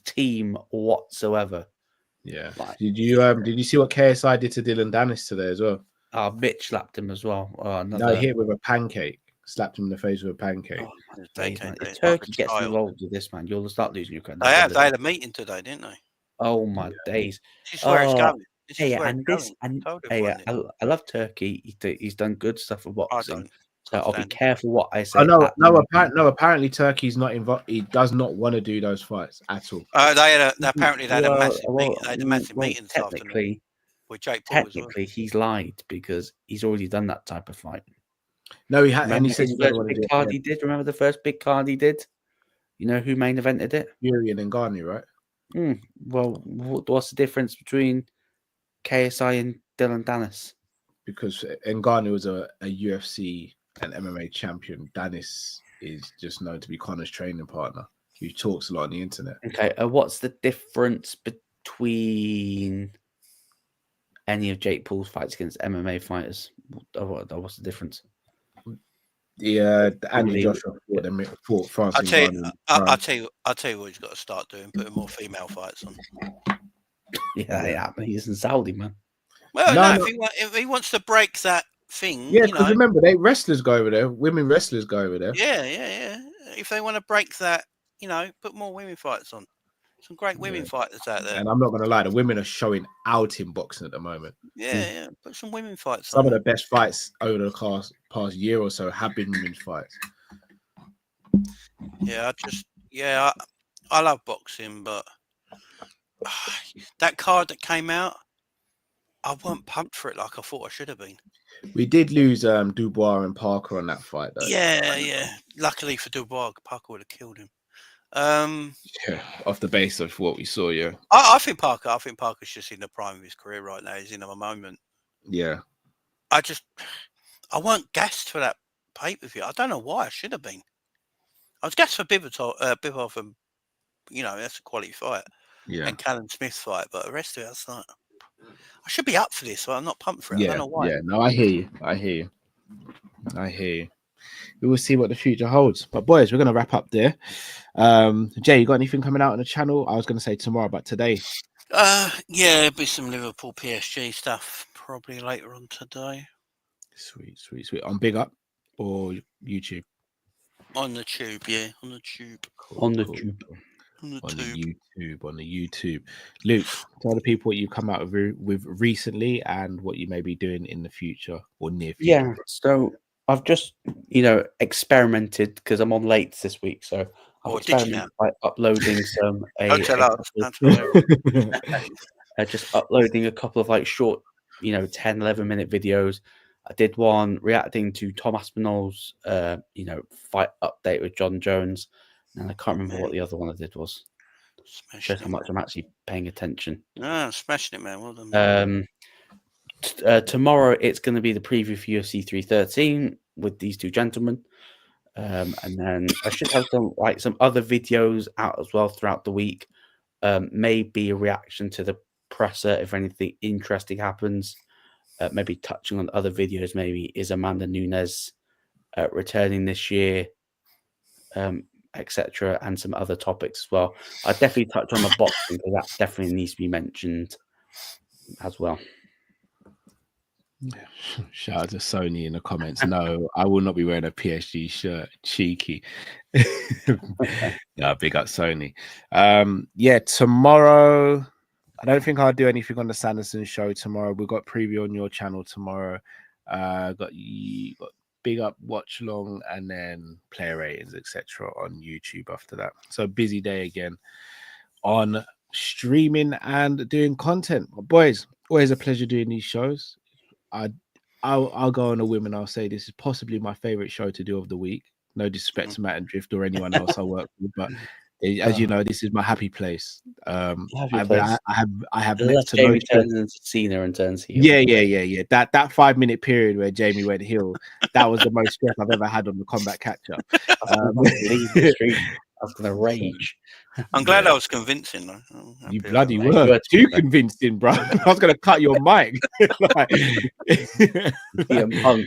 Speaker 3: team whatsoever.
Speaker 1: Yeah. Did you see what KSI did to Dylan Dennis today as well?
Speaker 3: Mitch slapped him as well.
Speaker 1: No, he hit with a pancake. Slapped him in the face with a pancake.
Speaker 3: If Turkey gets involved with this, man, you'll start losing your credit.
Speaker 2: They had a meeting today, didn't they?
Speaker 3: Oh my days!
Speaker 2: This is where it's going.
Speaker 3: I love Turkey. He's done good stuff for boxing. So I'll be careful what I say.
Speaker 1: Oh, no, apparently Turkey's not involved. He does not want to do those fights at all.
Speaker 2: Apparently they had a massive meeting. They had a massive meeting this afternoon with Jake Paul as well.
Speaker 3: Technically, he's lied because he's already done that type of fight.
Speaker 1: No, he had. And he said
Speaker 3: he did. Remember the first big card he did? You know who main evented it?
Speaker 1: Fury and Ngannou, right?
Speaker 3: Well, what's the difference between KSI and Dylan Dennis?
Speaker 1: Because Ngannou was a UFC and MMA champion. Dennis is just known to be Conor's training partner. He talks a lot on the internet.
Speaker 3: Okay, what's the difference between any of Jake Paul's fights against MMA fighters? What's the difference?
Speaker 1: The Andy Joshua fought France.
Speaker 2: I'll tell you what he's got to start doing: putting more female fights on.
Speaker 3: Yeah, he's in Saudi, man.
Speaker 2: Well, if he wants to break that thing,
Speaker 1: because remember, wrestlers go over there. Women wrestlers go over there.
Speaker 2: Yeah. If they want to break that, put more women fights on. Some great women fighters out there.
Speaker 1: And I'm not going to lie, the women are showing out in boxing at the moment.
Speaker 2: Yeah. Put some women fights
Speaker 1: on. Some of the best fights over the past year or so have been women's fights.
Speaker 2: Yeah, I love boxing, but that card that came out, I wasn't pumped for it like I thought I should have been.
Speaker 1: We did lose Dubois and Parker on that fight, though.
Speaker 2: Yeah. Luckily for Dubois, Parker would have killed him.
Speaker 1: Off the base of what we saw,
Speaker 2: I think Parker's just in the prime of his career right now. He's in a moment.
Speaker 1: Yeah.
Speaker 2: I wasn't gassed for that pay-per-view. I don't know why. I should have been. I was gassed for Bivol, and that's a quality fight.
Speaker 1: Yeah.
Speaker 2: And Callum Smith fight, but the rest of it, I should be up for this, but I'm not pumped for it. I don't
Speaker 1: Yeah,
Speaker 2: know why.
Speaker 1: yeah. No, I hear you. I hear you. I hear you. We will see what the future holds. But boys, we're gonna wrap up there. Jay, you got anything coming out on the channel? I was gonna say tomorrow, but today.
Speaker 2: Yeah, there'll be some Liverpool PSG stuff probably later on today.
Speaker 1: Sweet, sweet, sweet. On Big Up or YouTube?
Speaker 2: On the tube, yeah, on the tube.
Speaker 1: Cool,
Speaker 3: On the
Speaker 1: cool.
Speaker 3: tube.
Speaker 2: On the
Speaker 1: On
Speaker 2: tube.
Speaker 1: the YouTube. Luke, tell the people what you come out with recently and what you may be doing in the future or near future.
Speaker 3: Yeah, so I've just, experimented because I'm on late this week. So I've
Speaker 2: Or did you
Speaker 3: experimented by uploading some
Speaker 2: Don't tell us. Don't tell everyone.
Speaker 3: just uploading a couple of like short, 10, 11-minute videos. I did one reacting to Tom Aspinall's, fight update with John Jones. And I can't remember what the other one I did was.
Speaker 2: Smashing
Speaker 3: Shows how
Speaker 2: it,
Speaker 3: much I'm actually paying attention.
Speaker 2: man. Smashing it, man. Well done, man.
Speaker 3: Tomorrow it's going to be the preview for UFC 313 with these two gentlemen. And then I should have some other videos out as well throughout the week. Maybe a reaction to the presser if anything interesting happens. Maybe touching on other videos. Maybe is Amanda Nunes returning this year, etc., and some other topics as well. I definitely touch on the boxing because that definitely needs to be mentioned as well.
Speaker 1: Shout out to Sony in the comments. No, I will not be wearing a PSG shirt. Cheeky. No, big up Sony. Yeah, tomorrow. I don't think I'll do anything on the Sanderson Show tomorrow. We've got preview on your channel tomorrow. Got big up watch along and then player ratings, etc. on YouTube after that. So busy day again on streaming and doing content. Boys, always a pleasure doing these shows. I'll go on a whim and I'll say this is possibly my favorite show to do of the week. No disrespect to Matt and Drift or anyone else I work with, but as you know, this is my happy place. I have next to no
Speaker 3: Jamie turns into Cena and turns heel.
Speaker 1: Yeah. That 5-minute period where Jamie went heel, that was the most stress I've ever had on the combat catch up.
Speaker 3: I was gonna rage.
Speaker 2: I'm glad I was convincing. Though.
Speaker 1: You bloody were too convincing, bro. I was gonna cut your mic.
Speaker 3: Punk.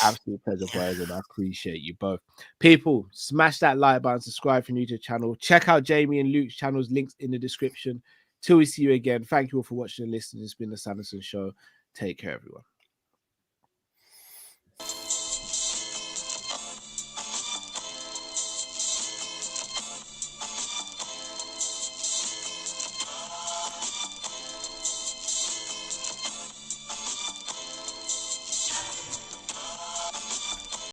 Speaker 1: Absolute pleasure, boys, and I appreciate you both. People, smash that like button, subscribe if you're new to the channel. Check out Jamie and Luke's channels, links in the description. Till we see you again, thank you all for watching and listening. It's been the Sanderson Show. Take care, everyone.